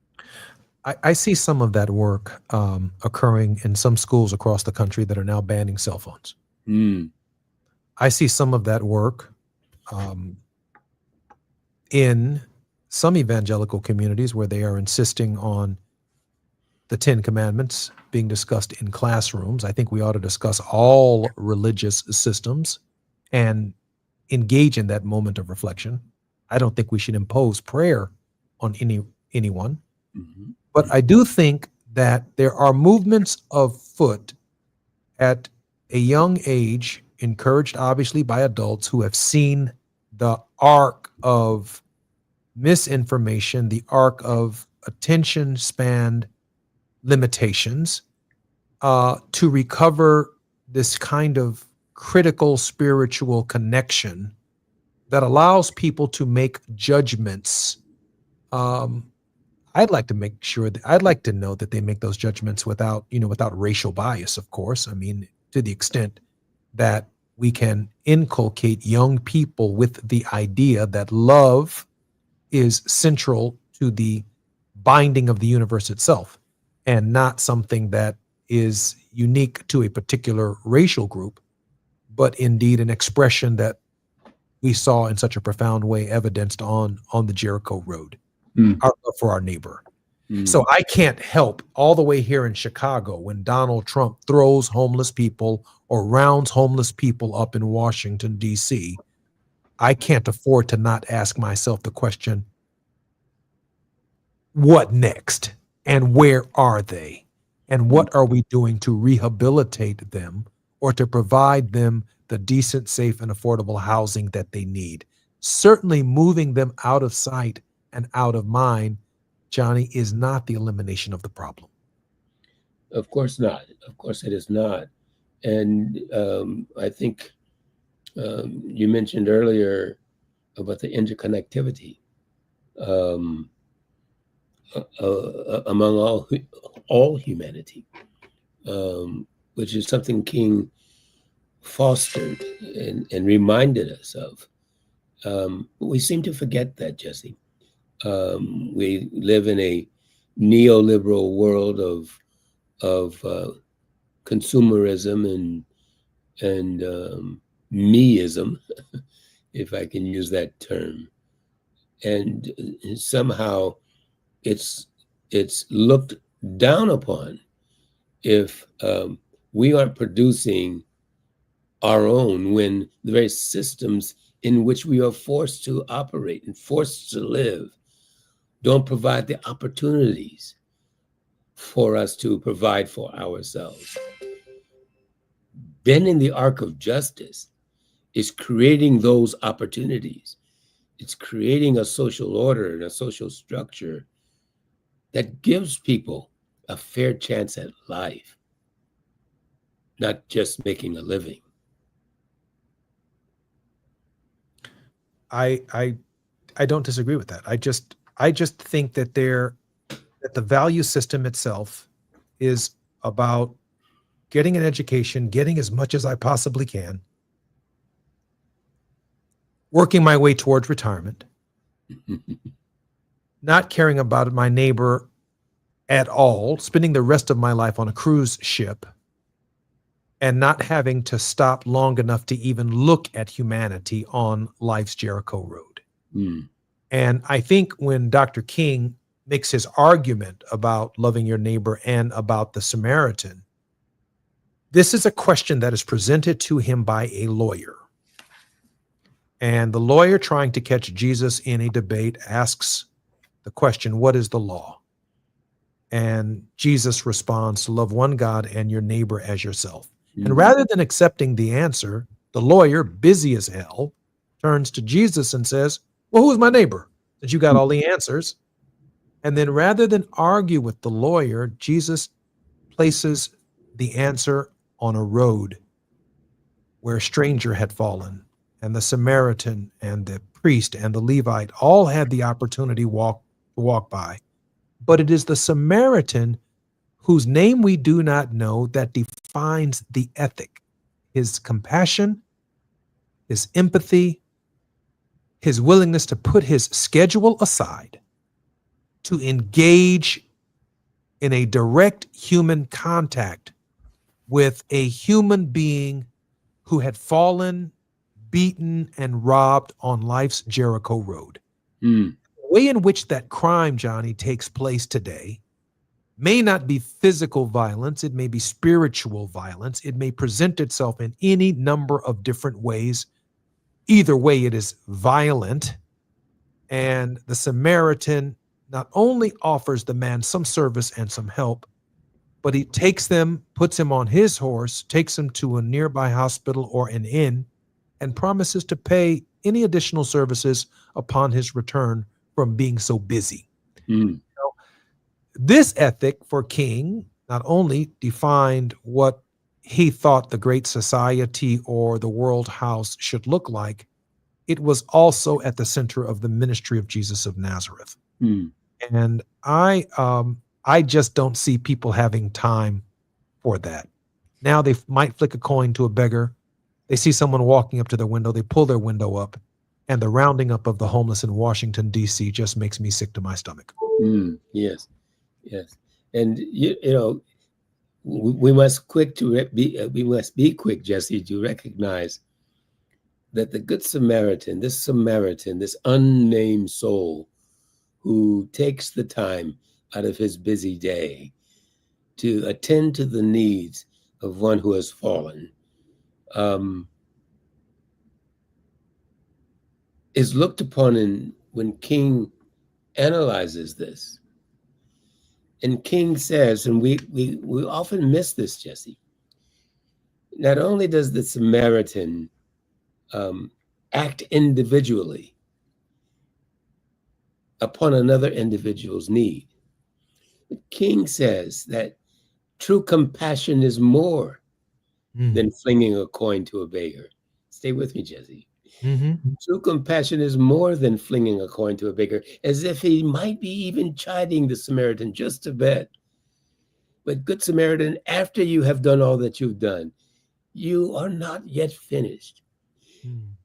Speaker 6: I see some of that work occurring in some schools across the country that are now banning cell phones. I see some of that work in some evangelical communities where they are insisting on the 10 Commandments being discussed in classrooms. I think we ought to discuss all religious systems and engage in that moment of reflection. I don't think we should impose prayer on anyone. But I do think that there are movements afoot at a young age, encouraged obviously by adults who have seen the arc of misinformation, the arc of attention span limitations, to recover this kind of critical spiritual connection that allows people to make judgments. I'd like to make sure that I'd like to know that they make those judgments without racial bias, of course. I mean, to the extent that we can inculcate young people with the idea that love is central to the binding of the universe itself and not something that is unique to a particular racial group, but indeed an expression that we saw in such a profound way evidenced on the Jericho Road, our love for our neighbor. So I can't help all the way here in Chicago when Donald Trump throws homeless people or rounds homeless people up in Washington, D.C., I can't afford to not ask myself the question, what next? And where are they? And what are we doing to rehabilitate them or to provide them the decent, safe, and affordable housing that they need? Certainly moving them out of sight and out of mind, Johnny, is not the elimination of the problem.
Speaker 15: Of course not. Of course it is not. And I think you mentioned earlier about the interconnectivity among all humanity, which is something King fostered and reminded us of. We seem to forget that, Jesse. We live in a neoliberal world of consumerism and meism, if I can use that term, and somehow it's looked down upon if we aren't producing our own, when the very systems in which we are forced to operate and forced to live don't provide the opportunities for us to provide for ourselves. Bending the arc of justice is creating those opportunities. It's creating a social order and a social structure that gives people a fair chance at life, not just making a living.
Speaker 6: I don't disagree with that. I just think that the value system itself is about getting an education, getting as much as I possibly can, working my way towards retirement, not caring about my neighbor at all, spending the rest of my life on a cruise ship, and not having to stop long enough to even look at humanity on life's Jericho Road. And I think when Dr. King makes his argument about loving your neighbor and about the Samaritan, this is a question that is presented to him by a lawyer. And the lawyer, trying to catch Jesus in a debate, asks the question, what is the law? And Jesus responds, to love one God and your neighbor as yourself. And rather than accepting the answer, the lawyer, busy as hell, turns to Jesus and says, well, who's my neighbor? Since you got all the answers. And then rather than argue with the lawyer, Jesus places the answer on a road where a stranger had fallen, and the Samaritan and the priest and the Levite all had the opportunity to walk by. But it is the Samaritan, whose name we do not know, that defines the ethic. His compassion, his empathy, his willingness to put his schedule aside to engage in a direct human contact with a human being who had fallen, beaten, and robbed on life's Jericho road. The way in which that crime, Johnny, takes place today may not be physical violence. It may be spiritual violence. It may present itself in any number of different ways. Either way, it is violent. And the Samaritan not only offers the man some service and some help, but he takes them, puts him on his horse, takes him to a nearby hospital or an inn, and promises to pay any additional services upon his return from being so busy. So this ethic for King not only defined what he thought the great society or the world house should look like, it was also at the center of the ministry of Jesus of Nazareth. And I just don't see people having time for that. Now they might flick a coin to a beggar. They see someone walking up to their window. They pull their window up, and the rounding up of the homeless in Washington, D.C. just makes me sick to my stomach.
Speaker 15: Yes. And you know, we must be quick, Jesse, to recognize that the Good Samaritan, this unnamed soul who takes the time out of his busy day to attend to the needs of one who has fallen, is looked upon when King analyzes this. And King says, and we often miss this, Jesse, not only does the Samaritan act individually upon another individual's need, but King says that true compassion is more than flinging a coin to a beggar. Stay with me, Jesse. True compassion is more than flinging a coin to a beggar, as if he might be even chiding the Samaritan just a bit. But Good Samaritan, after you have done all that you've done, you are not yet finished.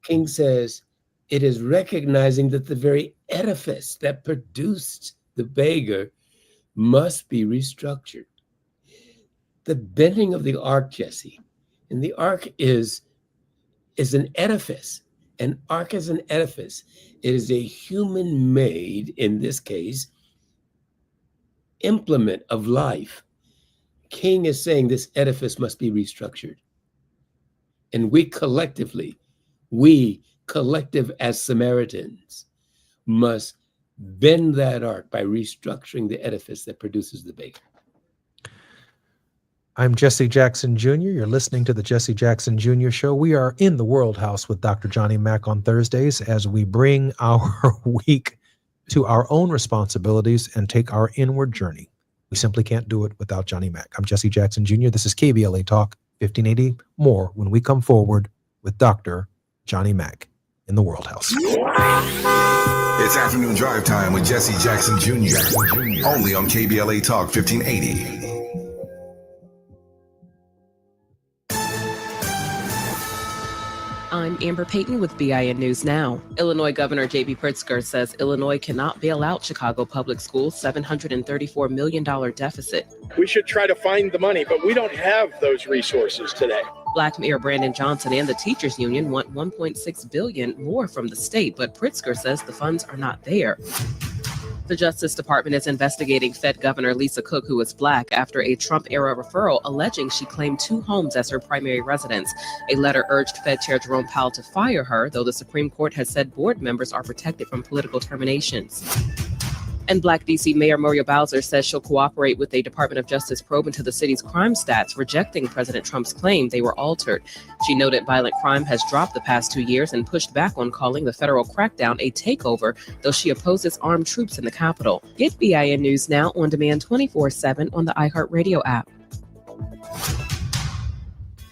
Speaker 15: King says it is recognizing that the very edifice that produced the beggar must be restructured. The bending of the ark, Jesse, and the ark is an edifice. An ark is an edifice. It is a human-made, in this case, implement of life. King is saying this edifice must be restructured. And we collective as Samaritans, must bend that ark by restructuring the edifice that produces the beggar.
Speaker 6: I'm Jesse Jackson Jr. You're listening to the Jesse Jackson Jr. Show. We are in the World House with Dr. Johnny Mack on Thursdays as we bring our week to our own responsibilities and take our inward journey. We simply can't do it without Johnny Mack. I'm Jesse Jackson Jr. This is KBLA Talk 1580. More when we come forward with Dr. Johnny Mack in the World House.
Speaker 3: It's afternoon drive time with Jesse Jackson Jr. Only on KBLA Talk 1580.
Speaker 8: I'm Amber Payton with BIN News Now. Illinois Governor J.B. Pritzker says Illinois cannot bail out Chicago Public Schools' $734 million deficit.
Speaker 5: We should try to find the money, but we don't have those resources today.
Speaker 8: Black Mayor Brandon Johnson and the teachers union want $1.6 billion more from the state, but Pritzker says the funds are not there. The Justice Department is investigating Fed Governor Lisa Cook, who is Black, after a Trump-era referral alleging she claimed 2 homes as her primary residence. A letter urged Fed Chair Jerome Powell to fire her, though the Supreme Court has said board members are protected from political terminations. And Black DC Mayor Muriel Bowser says she'll cooperate with a Department of Justice probe into the city's crime stats, rejecting President Trump's claim they were altered. She noted violent crime has dropped the past 2 years and pushed back on calling the federal crackdown a takeover, though she opposes armed troops in the Capitol. Get BIN News now on demand 24/7 on the iHeartRadio app.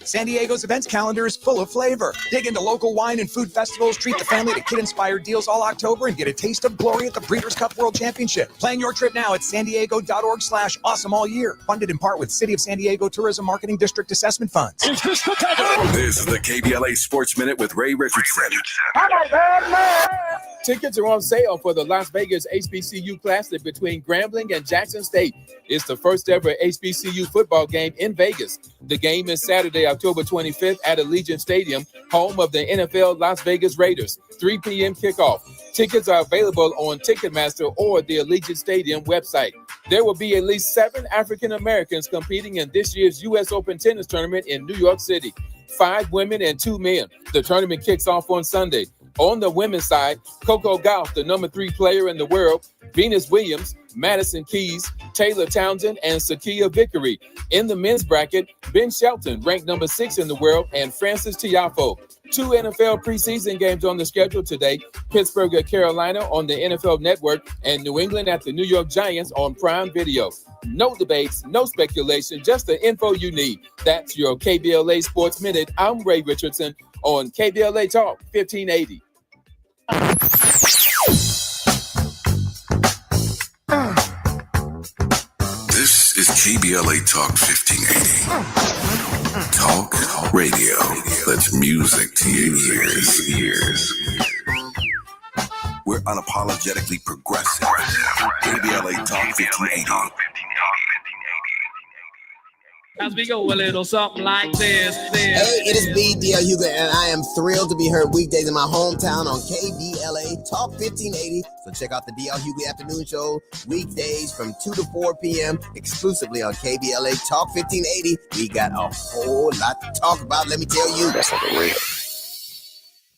Speaker 2: San Diego's events calendar is full of flavor. Dig into local wine and food festivals, treat the family to kid-inspired deals all October, and get a taste of glory at the Breeders' Cup World Championship. Plan your trip now at sandiego.org/awesome all year. Funded in part with City of San Diego Tourism Marketing District Assessment Funds.
Speaker 3: This is the KBLA Sports Minute with Ray Richardson.
Speaker 4: Tickets are on sale for the Las Vegas HBCU Classic between Grambling and Jackson State. It's the first ever HBCU football game in Vegas. The game is Saturday, October 25th at Allegiant Stadium, home of the NFL Las Vegas Raiders. 3 p.m. kickoff. Tickets are available on Ticketmaster or the Allegiant Stadium website. There will be at least 7 African Americans competing in this year's U.S. Open tennis tournament in New York City. 5 women and 2 men. The tournament kicks off on Sunday. On the women's side, Coco Gauff, the number 3 player in the world, Venus Williams, Madison Keys, Taylor Townsend, and Sakia Vickery. In the men's bracket, Ben Shelton, ranked number 6 in the world, and Francis Tiafoe. 2 NFL preseason games on the schedule today. Pittsburgh at Carolina on the NFL Network, and New England at the New York Giants on Prime Video. No debates, no speculation, just the info you need. That's your KBLA Sports Minute. I'm Ray Richardson on KBLA Talk 1580.
Speaker 3: This is KBLA Talk 1580. Talk radio. That's music to your ears. We're unapologetically progressive. KBLA Talk 1580.
Speaker 9: As we go a little something like this.
Speaker 12: Hey, it is B. D.L. Hughley, and I am thrilled to be heard weekdays in my hometown on KBLA Talk 1580. So check out the D.L. Hughley Afternoon Show weekdays from 2 to 4 p.m. exclusively on KBLA Talk 1580. We got a whole lot to talk about, let me tell you. That's on the real.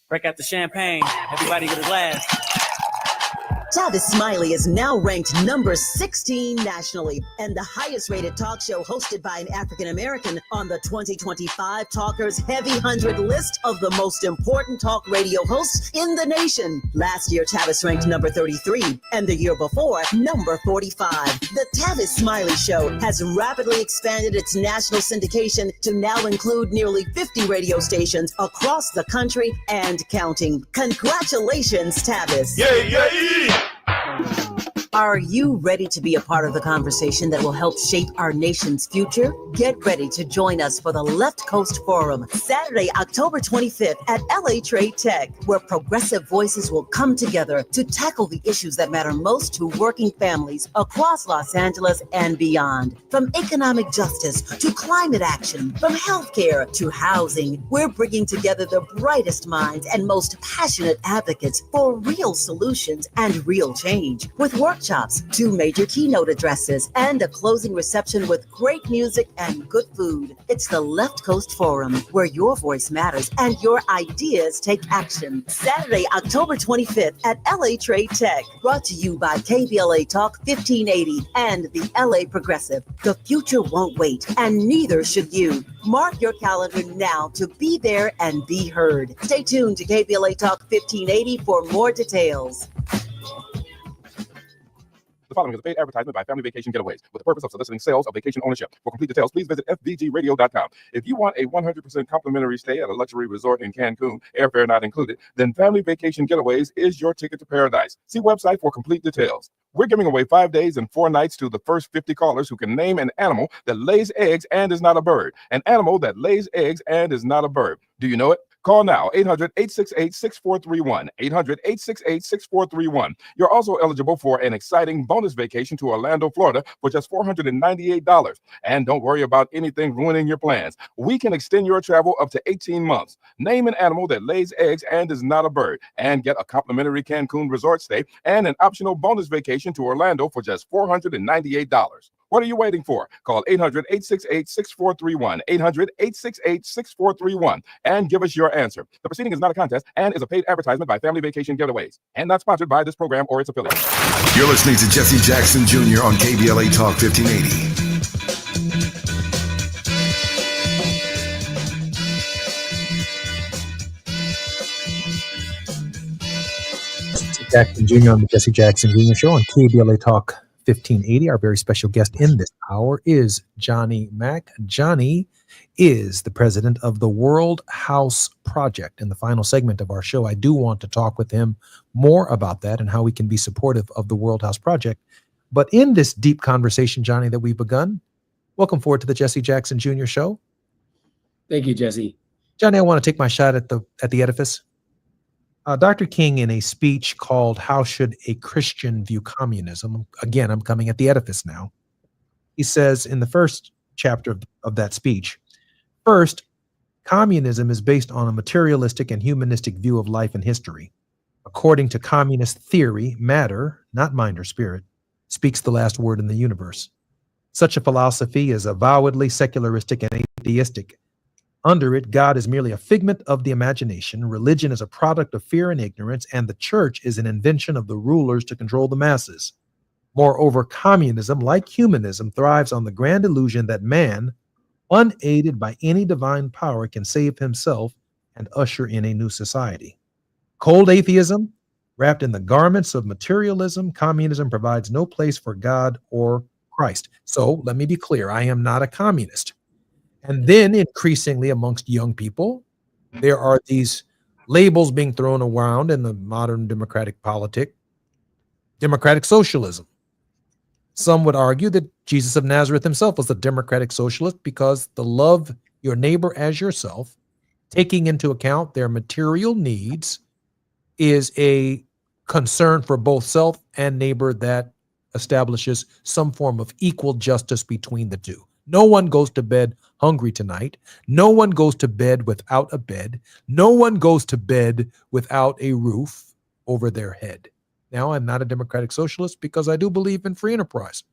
Speaker 9: Break out the champagne. Everybody get a glass.
Speaker 13: Tavis Smiley is now ranked number 16 nationally and the highest rated talk show hosted by an African American on the 2025 Talkers Heavy 100 list of the most important talk radio hosts in the nation. Last year, Tavis ranked number 33 and the year before, number 45. The Tavis Smiley Show has rapidly expanded its national syndication to now include nearly 50 radio stations across the country and counting. Congratulations, Tavis.
Speaker 14: Yeah.
Speaker 13: Are you ready to be a part of the conversation that will help shape our nation's future? Get ready to join us for the Left Coast Forum, Saturday, October 25th at LA Trade Tech, where progressive voices will come together to tackle the issues that matter most to working families across Los Angeles and beyond. From economic justice to climate action, from healthcare to housing, we're bringing together the brightest minds and most passionate advocates for real solutions and real change. With workshops, 2 major keynote addresses, and a closing reception with great music and good food. It's the Left Coast Forum, where your voice matters and your ideas take action. Saturday, October 25th at LA Trade Tech. Brought to you by KBLA Talk 1580 and the LA Progressive. The future won't wait, and neither should you. Mark your calendar now to be there and be heard. Stay tuned to KBLA Talk 1580 for more details.
Speaker 23: The following is a paid advertisement by Family Vacation Getaways with the purpose of soliciting sales of vacation ownership. For complete details, please visit fvgradio.com. If you want a 100% complimentary stay at a luxury resort in Cancun, airfare not included, then Family Vacation Getaways is your ticket to paradise. See website for complete details. We're giving away 5 days and 4 nights to the first 50 callers who can name an animal that lays eggs and is not a bird. An animal that lays eggs and is not a bird. Do you know it? Call now, 800-868-6431, 800-868-6431. You're also eligible for an exciting bonus vacation to Orlando, Florida for just $498. And don't worry about anything ruining your plans. We can extend your travel up to 18 months. Name an animal that lays eggs and is not a bird, and get a complimentary Cancun resort stay and an optional bonus vacation to Orlando for just $498. What are you waiting for? Call 800-868-6431, 800-868-6431, and give us your answer. The proceeding is not a contest and is a paid advertisement by Family Vacation Giveaways and not sponsored by this program or its affiliates.
Speaker 3: You're listening to Jesse Jackson Jr. on KBLA Talk 1580.
Speaker 6: Jackson Jr. on the Jesse Jackson Jr. Show on KBLA Talk 1580. Our very special guest in this hour is Johnny Mack. Johnny is the president of the World House Project. In the final segment of our show, I do want to talk with him more about that and how we can be supportive of the World House Project. But in this deep conversation, Johnny, that we've begun, welcome forward to the Jesse Jackson Jr. Show.
Speaker 15: Thank you, Jesse.
Speaker 6: Johnny, I want to take my shot at the edifice. Dr. King, in a speech called How Should a Christian View Communism? Again, I'm coming at the edifice now. He says in the first chapter of that speech, first, communism is based on a materialistic and humanistic view of life and history. According to communist theory, matter, not mind or spirit, speaks the last word in the universe. Such a philosophy is avowedly secularistic and atheistic. Under it, God is merely a figment of the imagination, religion is a product of fear and ignorance, and the church is an invention of the rulers to control the masses. Moreover, communism, like humanism, thrives on the grand illusion that man, unaided by any divine power, can save himself and usher in a new society. Cold atheism, wrapped in the garments of materialism, communism provides no place for God or Christ. So let me be clear, I am not a communist. And then increasingly amongst young people, there are these labels being thrown around in the modern democratic politic, democratic socialism. Some would argue that Jesus of Nazareth himself was a democratic socialist because the love your neighbor as yourself, taking into account their material needs, is a concern for both self and neighbor that establishes some form of equal justice between the two. No one goes to bed hungry tonight. No one goes to bed without a bed. No one goes to bed without a roof over their head. Now, I'm not a democratic socialist because I do believe in free enterprise.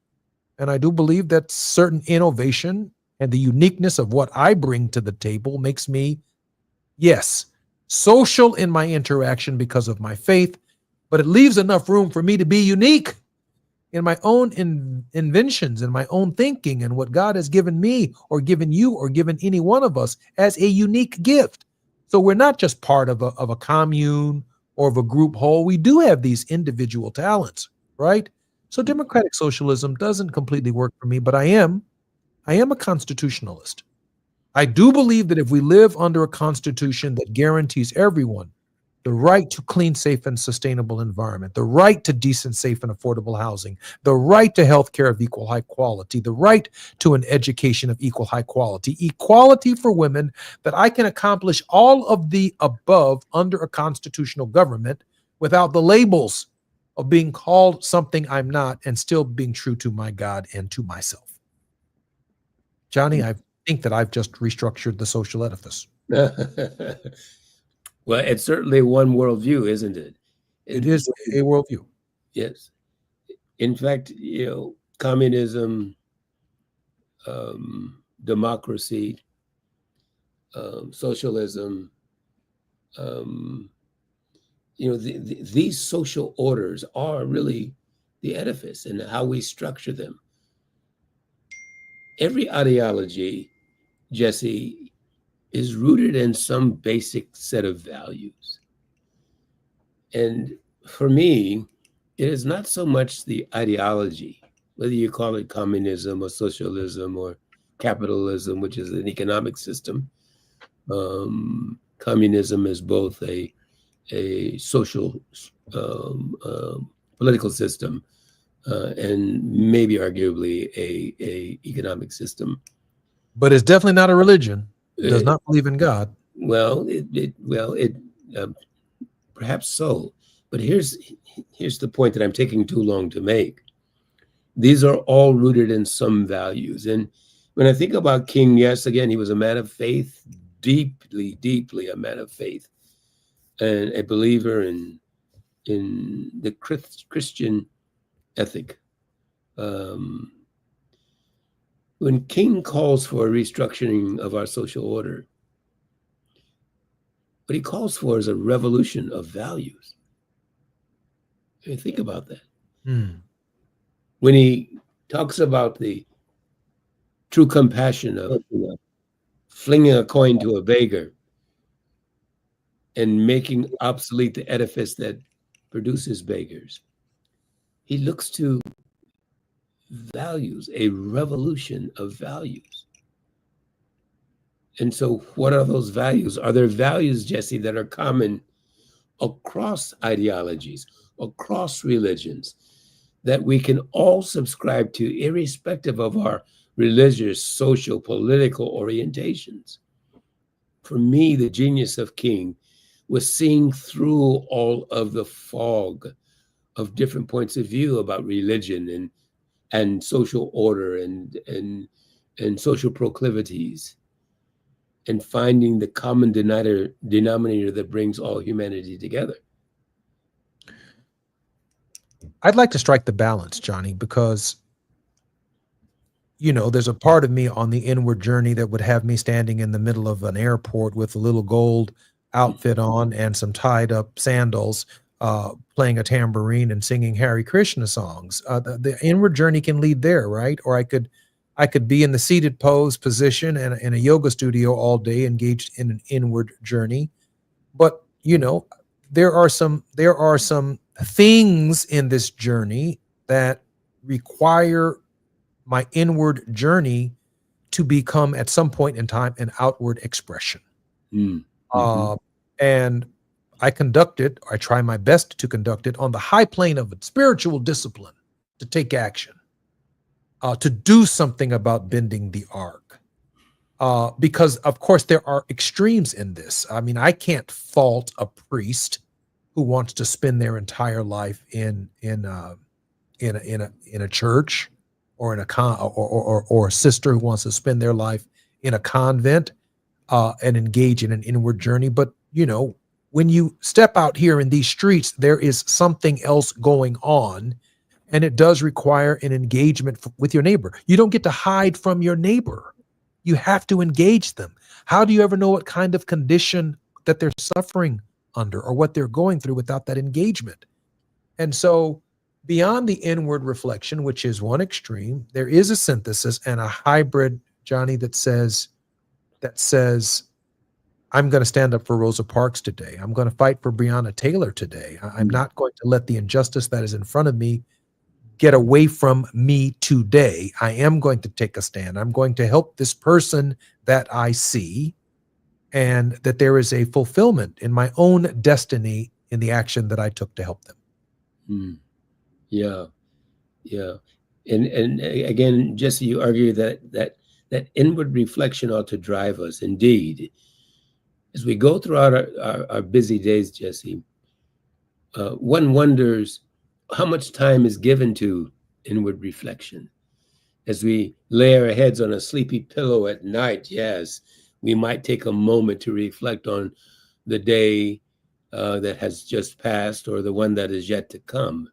Speaker 6: And I do believe that certain innovation and the uniqueness of what I bring to the table makes me, yes, social in my interaction because of my faith, but it leaves enough room for me to be unique in my own inventions and my own thinking and what God has given me or given you or given any one of us as a unique gift. So we're not just part of a commune or of a group whole. We do have these individual talents, right? So democratic socialism doesn't completely work for me, but I am a constitutionalist. I do believe that if we live under a constitution that guarantees everyone the right to clean, safe, and sustainable environment, the right to decent, safe, and affordable housing, the right to health care of equal high quality, the right to an education of equal high quality, equality for women, that I can accomplish all of the above under a constitutional government without the labels of being called something I'm not and still being true to my God and to myself. Johnny, I think that I've just restructured the social edifice.
Speaker 15: Well, it's certainly one worldview, isn't it?
Speaker 6: It is a worldview.
Speaker 15: Yes. In fact, communism, democracy, socialism, these social orders are really the edifice and how we structure them. Every ideology, Jesse, is rooted in some basic set of values. And for me, it is not so much the ideology, whether you call it communism or socialism or capitalism, which is an economic system. Communism is both a social political system and maybe arguably a economic system.
Speaker 6: But it's definitely not a religion. It does not believe in God.
Speaker 15: Well, perhaps so. But here's the point that I'm taking too long to make. These are all rooted in some values. And when I think about King, yes, again, he was a man of faith, deeply, deeply a man of faith, and a believer in the Christian ethic. When King calls for a restructuring of our social order, what he calls for is a revolution of values. I mean, think about that. When he talks about the true compassion of flinging a coin to a beggar and making obsolete the edifice that produces beggars, he looks to values, a revolution of values. And so what are those values? Are there values, Jesse, that are common across ideologies, across religions, that we can all subscribe to, irrespective of our religious, social, political orientations? For me, the genius of King was seeing through all of the fog of different points of view about religion and social order and social proclivities, and finding the common denominator that brings all humanity together.
Speaker 6: I'd like to strike the balance, Johnny, because, you know, there's a part of me on the inward journey that would have me standing in the middle of an airport with a little gold outfit on and some tied up sandals, playing a tambourine and singing Hare Krishna songs. The inward journey can lead there, right? Or I could be in the seated pose position and in a yoga studio all day, engaged in an inward journey. But, you know, there are some things in this journey that require my inward journey to become at some point in time an outward expression. And I conduct it, or I try my best to conduct it on the high plane of spiritual discipline, to take action, to do something about bending the arc. Because of course there are extremes in this. I mean, I can't fault a priest who wants to spend their entire life in a church, or in a or a sister who wants to spend their life in a convent and engage in an inward journey. But, you know, when you step out here in these streets, there is something else going on, and it does require an engagement with your neighbor. You don't get to hide from your neighbor. You have to engage them. How do you ever know what kind of condition that they're suffering under or what they're going through without that engagement? And so beyond the inward reflection, which is one extreme, there is a synthesis and a hybrid, Johnny, that says, I'm going to stand up for Rosa Parks today. I'm going to fight for Breonna Taylor today. I'm not going to let the injustice that is in front of me get away from me today. I am going to take a stand. I'm going to help this person that I see, and that there is a fulfillment in my own destiny in the action that I took to help them.
Speaker 15: Yeah. And again, Jesse, you argue that inward reflection ought to drive us. Indeed, as we go throughout our busy days, Jesse, one wonders how much time is given to inward reflection. As we lay our heads on a sleepy pillow at night, yes, we might take a moment to reflect on the day that has just passed, or the one that is yet to come.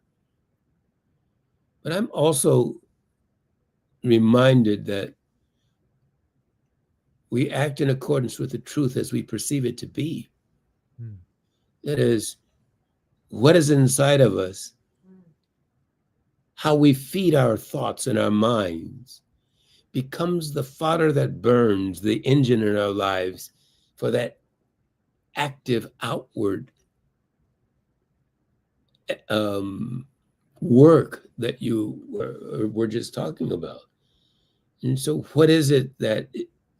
Speaker 15: But I'm also reminded that we act in accordance with the truth as we perceive it to be. That is, what is inside of us, how we feed our thoughts and our minds, becomes the fodder that burns, the engine in our lives for that active outward work that you were just talking about. And so what is it that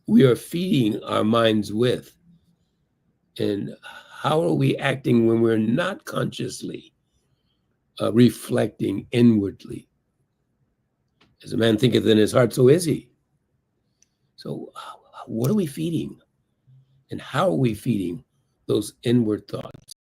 Speaker 15: we are feeding our minds with? And how are we acting when we're not consciously reflecting inwardly? As a man thinketh in his heart, so is he. So what are we feeding? And how are we feeding those inward thoughts?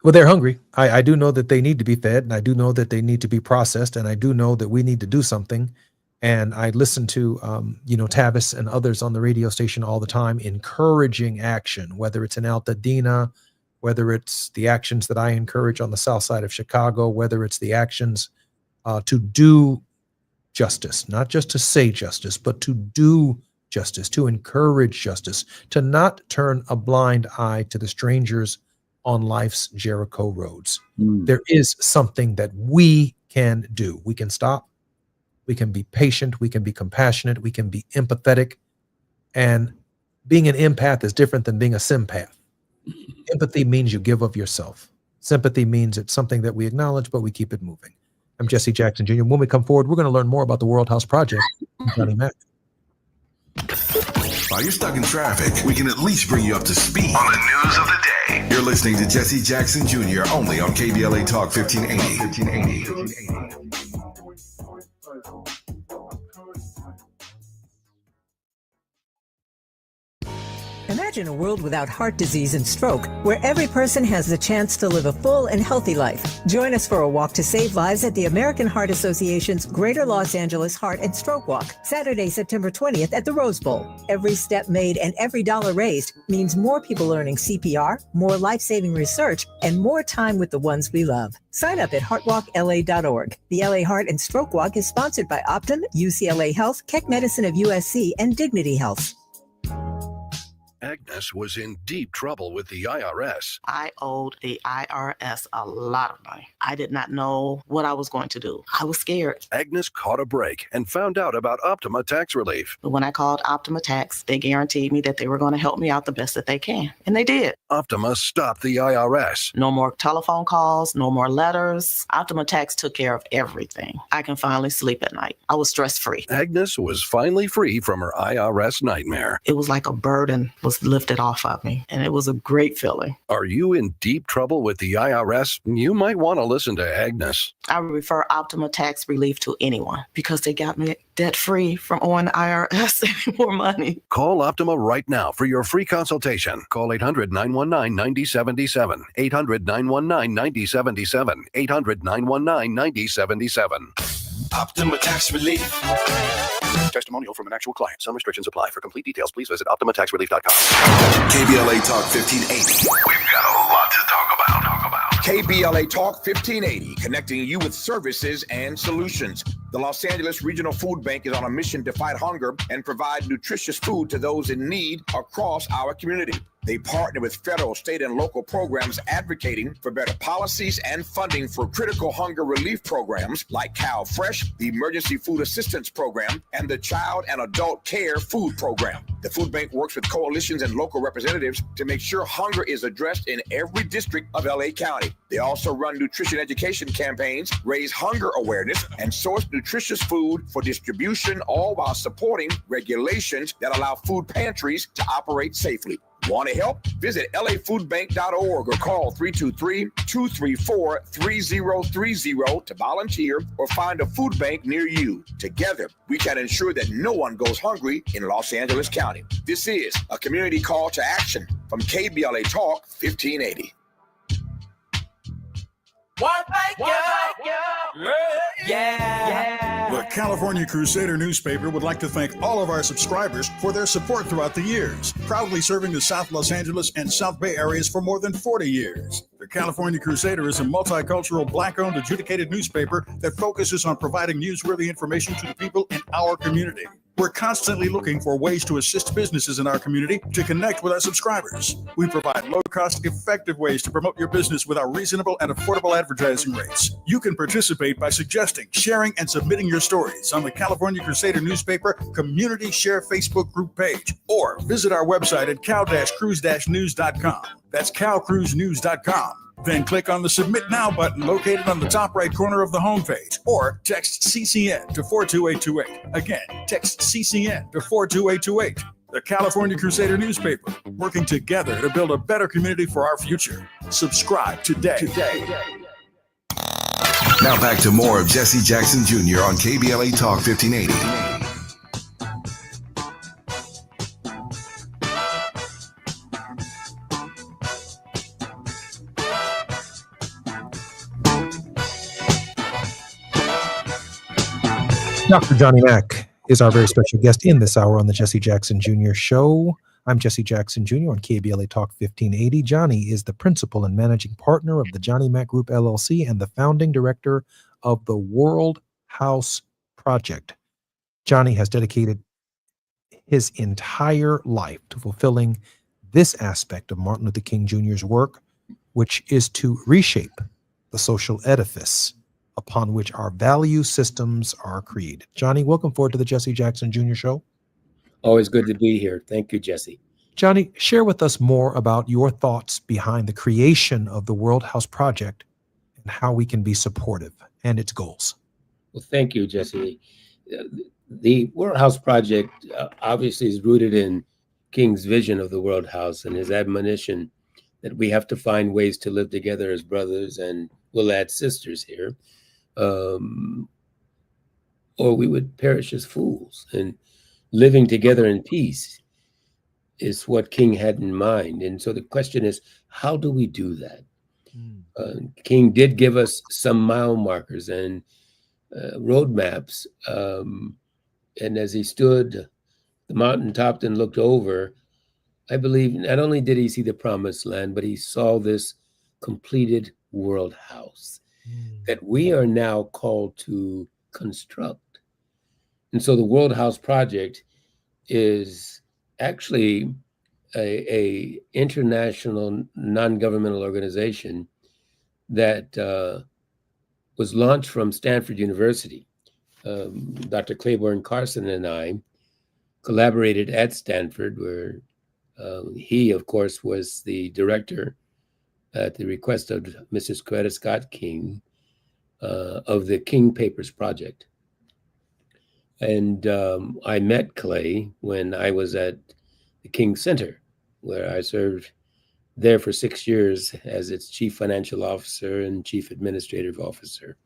Speaker 6: Well, they're hungry. I do know that they need to be fed, and I do know that they need to be processed, and I do know that we need to do something. And I listen to, Tavis and others on the radio station all the time, encouraging action, whether it's in Altadena, whether it's the actions that I encourage on the south side of Chicago, whether it's the actions to do justice, not just to say justice, but to do justice, to encourage justice, to not turn a blind eye to the strangers on life's Jericho roads. There is something that we can do. We can stop. We can be patient. We can be compassionate. We can be empathetic. And being an empath is different than being a sympath. Empathy means you give of yourself. Sympathy means it's something that we acknowledge, but we keep it moving. I'm Jesse Jackson Jr. When we come forward, we're going to learn more about the World House Project from Johnny Mack.
Speaker 3: While you're stuck in traffic, we can at least bring you up to speed on the news of the day. You're listening to Jesse Jackson Jr. only on KBLA Talk 1580.
Speaker 7: Imagine a world without heart disease and stroke, where every person has the chance to live a full and healthy life. Join us for a walk to save lives at the American Heart Association's Greater Los Angeles Heart and Stroke Walk, Saturday, September 20th at the Rose Bowl. Every step made and every dollar raised means more people learning CPR, more life-saving research, and more time with the ones we love. Sign up at heartwalkla.org. The LA Heart and Stroke Walk is sponsored by Optum, UCLA Health, Keck Medicine of USC, and Dignity Health.
Speaker 11: Agnes was in deep trouble with the IRS.
Speaker 18: I owed the IRS a lot of money. I did not know what I was going to do. I was scared.
Speaker 11: Agnes caught a break and found out about Optima Tax Relief.
Speaker 18: But when I called Optima Tax, they guaranteed me that they were going to help me out the best that they can. And they did.
Speaker 11: Optima stopped the IRS.
Speaker 18: No more telephone calls, no more letters. Optima Tax took care of everything. I can finally sleep at night. I was stress-free.
Speaker 11: Agnes was finally free from her IRS nightmare.
Speaker 18: It was like a burden was lifted off of me, and it was a great feeling.
Speaker 11: Are you in deep trouble with the IRS? You might want to listen to Agnes.
Speaker 18: I refer Optima Tax Relief to anyone because they got me debt-free from owing the IRS any more money.
Speaker 11: Call Optima right now for your free consultation. Call 800-919-9077. 800-919-9077. 800-919-9077.
Speaker 14: Optima Tax Relief.
Speaker 11: Testimonial from an actual client. Some restrictions apply. For complete details, please visit OptimaTaxRelief.com.
Speaker 3: KBLA Talk 1580. We've got a lot to talk about.
Speaker 24: KBLA Talk 1580, connecting you with services and solutions. The Los Angeles Regional Food Bank is on a mission to fight hunger and provide nutritious food to those in need across our community. They partner with federal, state, and local programs advocating for better policies and funding for critical hunger relief programs like Cal Fresh, the Emergency Food Assistance Program, and the Child and Adult Care Food Program. The food bank works with coalitions and local representatives to make sure hunger is addressed in every district of LA County. They also run nutrition education campaigns, raise hunger awareness, and source nutritious food for distribution, all while supporting regulations that allow food pantries to operate safely. Want to help? Visit lafoodbank.org or call 323-234-3030 to volunteer or find a food bank near you. Together, we can ensure that no one goes hungry in Los Angeles County. This is a community call to action from KBLA Talk 1580.
Speaker 25: The California Crusader newspaper would like to thank all of our subscribers for their support throughout the years, proudly serving the South Los Angeles and South Bay areas for more than 40 years. The California Crusader is a multicultural, Black-owned, adjudicated newspaper that focuses on providing newsworthy information to the people in our community. We're constantly looking for ways to assist businesses in our community to connect with our subscribers. We provide low-cost, effective ways to promote your business with our reasonable and affordable advertising rates. You can participate by suggesting, sharing, and submitting your stories on the California Crusader newspaper Community Share Facebook group page, or visit our website at cal-cruise-news.com. That's calcruisenews.com. Then click on the Submit Now button located on the top right corner of the homepage, or text CCN to 42828. Again, text CCN to 42828. The California Crusader newspaper, working together to build a better community for our future. Subscribe today.
Speaker 3: Now back to more of Jesse Jackson Jr. on KBLA Talk 1580.
Speaker 6: Dr. Johnny Mack is our very special guest in this hour on the Jesse Jackson Jr. Show. I'm Jesse Jackson Jr. on KBLA Talk 1580. Johnny is the principal and managing partner of the Johnny Mack Group, LLC, and the founding director of the World House Project. Johnny has dedicated his entire life to fulfilling this aspect of Martin Luther King Jr.'s work, which is to reshape the social edifice upon which our value systems are created. Johnny, welcome forward to the Jesse Jackson Jr. Show.
Speaker 15: Always good to be here. Thank you, Jesse.
Speaker 6: Johnny, share with us more about your thoughts behind the creation of the World House Project and how we can be supportive and its goals.
Speaker 15: Well, thank you, Jesse. The World House Project obviously is rooted in King's vision of the World House and his admonition that we have to find ways to live together as brothers, and we'll add sisters here, or we would perish as fools. And living together in peace is what King had in mind. And so the question is, how do we do that? King did give us some mile markers and roadmaps. And as he stood the mountaintop and looked over, I believe not only did he see the promised land, but he saw this completed world house that we are now called to construct. And so the World House Project is actually a international non-governmental organization that was launched from Stanford University. Dr. Claiborne Carson and I collaborated at Stanford, where he, of course, was the director at the request of Mrs. Coretta Scott King of the King Papers Project. And I met Clay when I was at the King Center, where I served there for 6 years as its chief financial officer and chief administrative officer,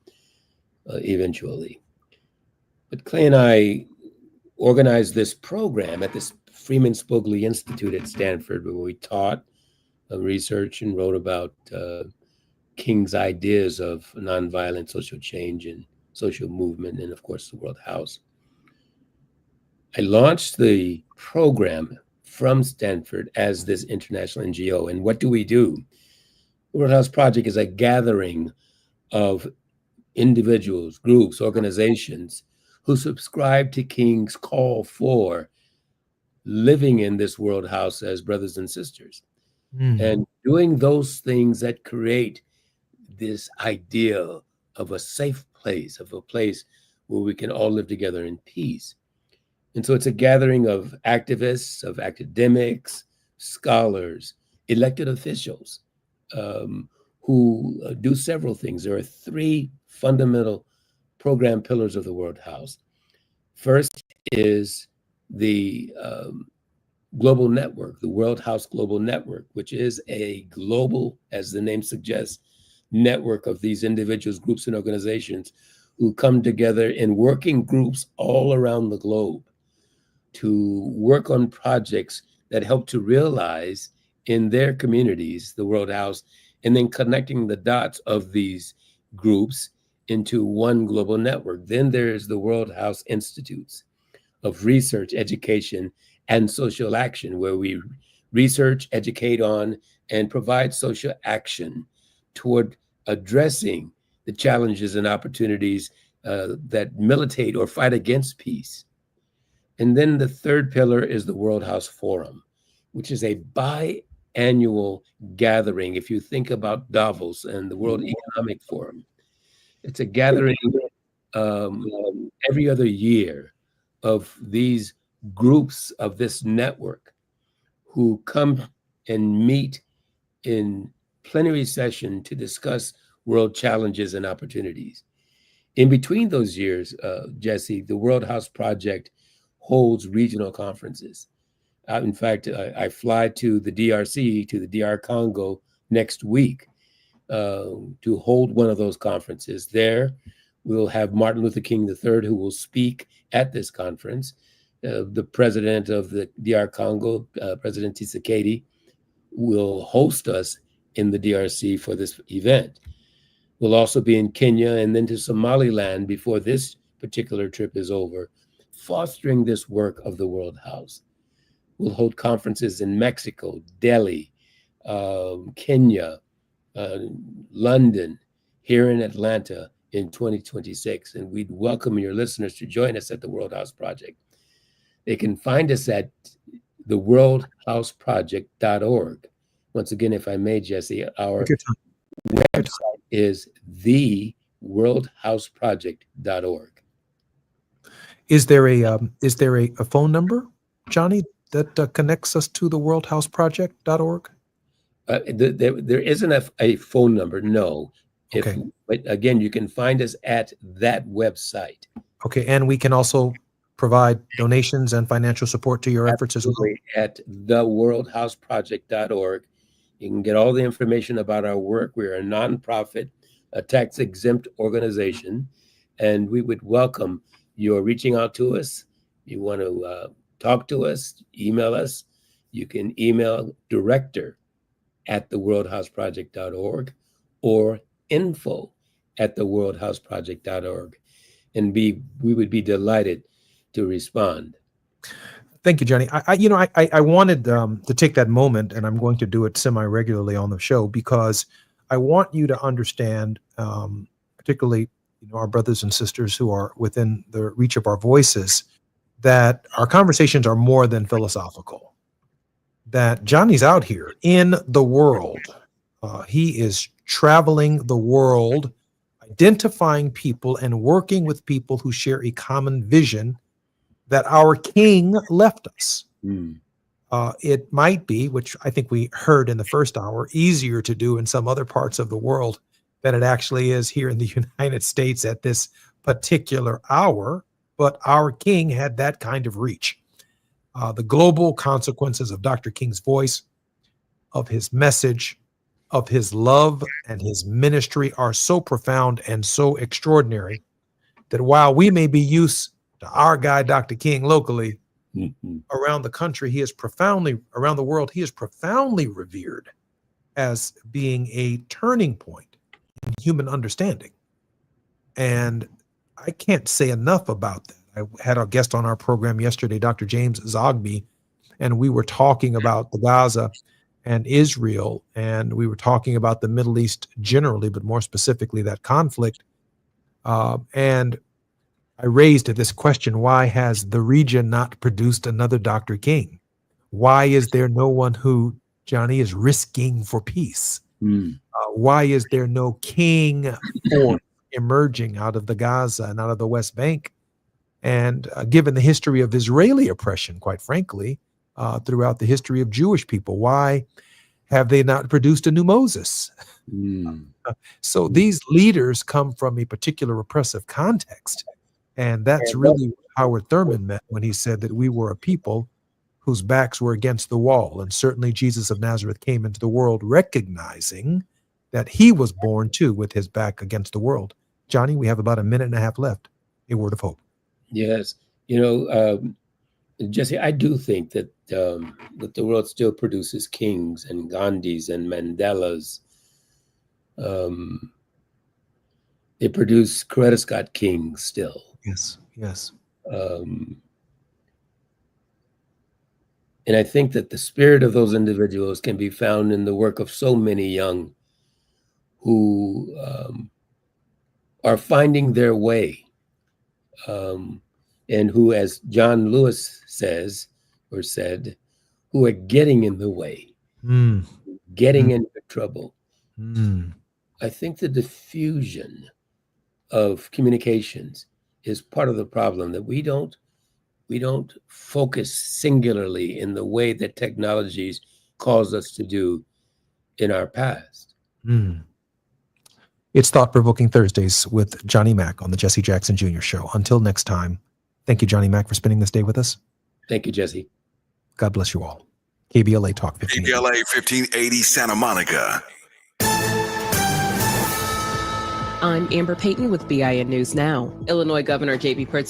Speaker 15: eventually. But Clay and I organized this program at this Freeman Spogli Institute at Stanford, where we taught, researched, and wrote about King's ideas of nonviolent social change and social movement, and of course, the World House. I launched the program from Stanford as this international NGO. And what do? The World House Project is a gathering of individuals, groups, organizations who subscribe to King's call for living in this world house as brothers and sisters, and doing those things that create this idea of a safe place, of a place where we can all live together in peace. And so it's a gathering of activists, of academics, scholars, elected officials who do several things. There are three fundamental program pillars of the World House. First is the global network, the World House Global Network, which is a global, as the name suggests, network of these individuals, groups, and organizations who come together in working groups all around the globe to work on projects that help to realize in their communities the World House, and then connecting the dots of these groups into one global network. Then there's the World House Institutes of Research, Education, and Social Action, where we research, educate on, and provide social action toward addressing the challenges and opportunities that militate or fight against peace. And then the third pillar is the World House Forum, which is a biannual gathering. If you think about Davos and the World Economic Forum, it's a gathering every other year of these groups of this network who come and meet in plenary session to discuss world challenges and opportunities. In between those years, Jesse, the World House Project holds regional conferences. In fact, I fly to the DRC, to the DR Congo next week to hold one of those conferences. There, we'll have Martin Luther King III, who will speak at this conference. The president of the DR Congo, President Tshisekedi, will host us in the DRC for this event. We'll also be in Kenya and then to Somaliland before this particular trip is over, fostering this work of the World House. We'll hold conferences in Mexico, Delhi, Kenya, London, here in Atlanta, in 2026. And we'd welcome your listeners to join us at the World House Project. They can find us at theworldhouseproject.org. Once again, if I may, Jesse, our website is theworldhouseproject.org.
Speaker 6: Is there a phone number, Johnny, that connects us to the worldhouseproject.org?
Speaker 15: There isn't a phone number, no.
Speaker 6: Okay.
Speaker 15: But again, you can find us at that website.
Speaker 6: Okay, and we can also provide donations and financial support to your efforts as well.
Speaker 15: At theworldhouseproject.org. You can get all the information about our work. We're a nonprofit, a tax-exempt organization, and we would welcome your reaching out to us. You want to talk to us, email us. You can email director@theworldhouseproject.org or info@theworldhouseproject.org. And we would be delighted to respond.
Speaker 6: Thank you, Johnny. I wanted to take that moment, and I'm going to do it semi-regularly on the show, because I want you to understand, particularly our brothers and sisters who are within the reach of our voices, that our conversations are more than philosophical. That Johnny's out here in the world. He is traveling the world, identifying people and working with people who share a common vision that our King left us. It might be, which I think we heard in the first hour, easier to do in some other parts of the world than it actually is here in the United States at this particular hour. But our King had that kind of reach. The global consequences of Dr. King's voice, of his message, of his love and his ministry are so profound and so extraordinary that while we may be used to our guy, Dr. King, locally, around the country, around the world, he is profoundly revered as being a turning point in human understanding. And I can't say enough about that. I had a guest on our program yesterday, Dr. James Zogby, and we were talking about the Gaza and Israel, and we were talking about the Middle East generally, but more specifically that conflict. And I raised this question: why has the region not produced another Dr. King? Why is there no one who, Johnny, is risking for peace? Why is there no king force emerging out of the Gaza and out of the West Bank? And given the history of Israeli oppression, quite frankly, throughout the history of Jewish people, why have they not produced a new Moses? So these leaders come from a particular oppressive context. And that's really what Howard Thurman meant when he said that we were a people whose backs were against the wall. And certainly Jesus of Nazareth came into the world recognizing that he was born too with his back against the world. Johnny, we have about a minute and a half left. A word of hope.
Speaker 15: Yes. Jesse, I do think that the world still produces kings and Gandhis and Mandelas. They produce Coretta Scott Kings still.
Speaker 6: Yes.
Speaker 15: And I think that the spirit of those individuals can be found in the work of so many young who are finding their way, and who, as John Lewis said, who are getting in the way, getting into trouble. I think the diffusion of communications is part of the problem, that we don't focus singularly in the way that technologies caused us to do in our past.
Speaker 6: It's Thought-Provoking Thursdays with Johnny Mack on the Jesse Jackson Jr. Show. Until next time, thank you, Johnny Mack, for spending this day with us.
Speaker 15: Thank you, Jesse.
Speaker 6: God bless you all. KBLA Talk 1580.
Speaker 3: KBLA 1580 Santa Monica.
Speaker 8: I'm Amber Payton with BIN News Now. Illinois Governor J.B. Pritzker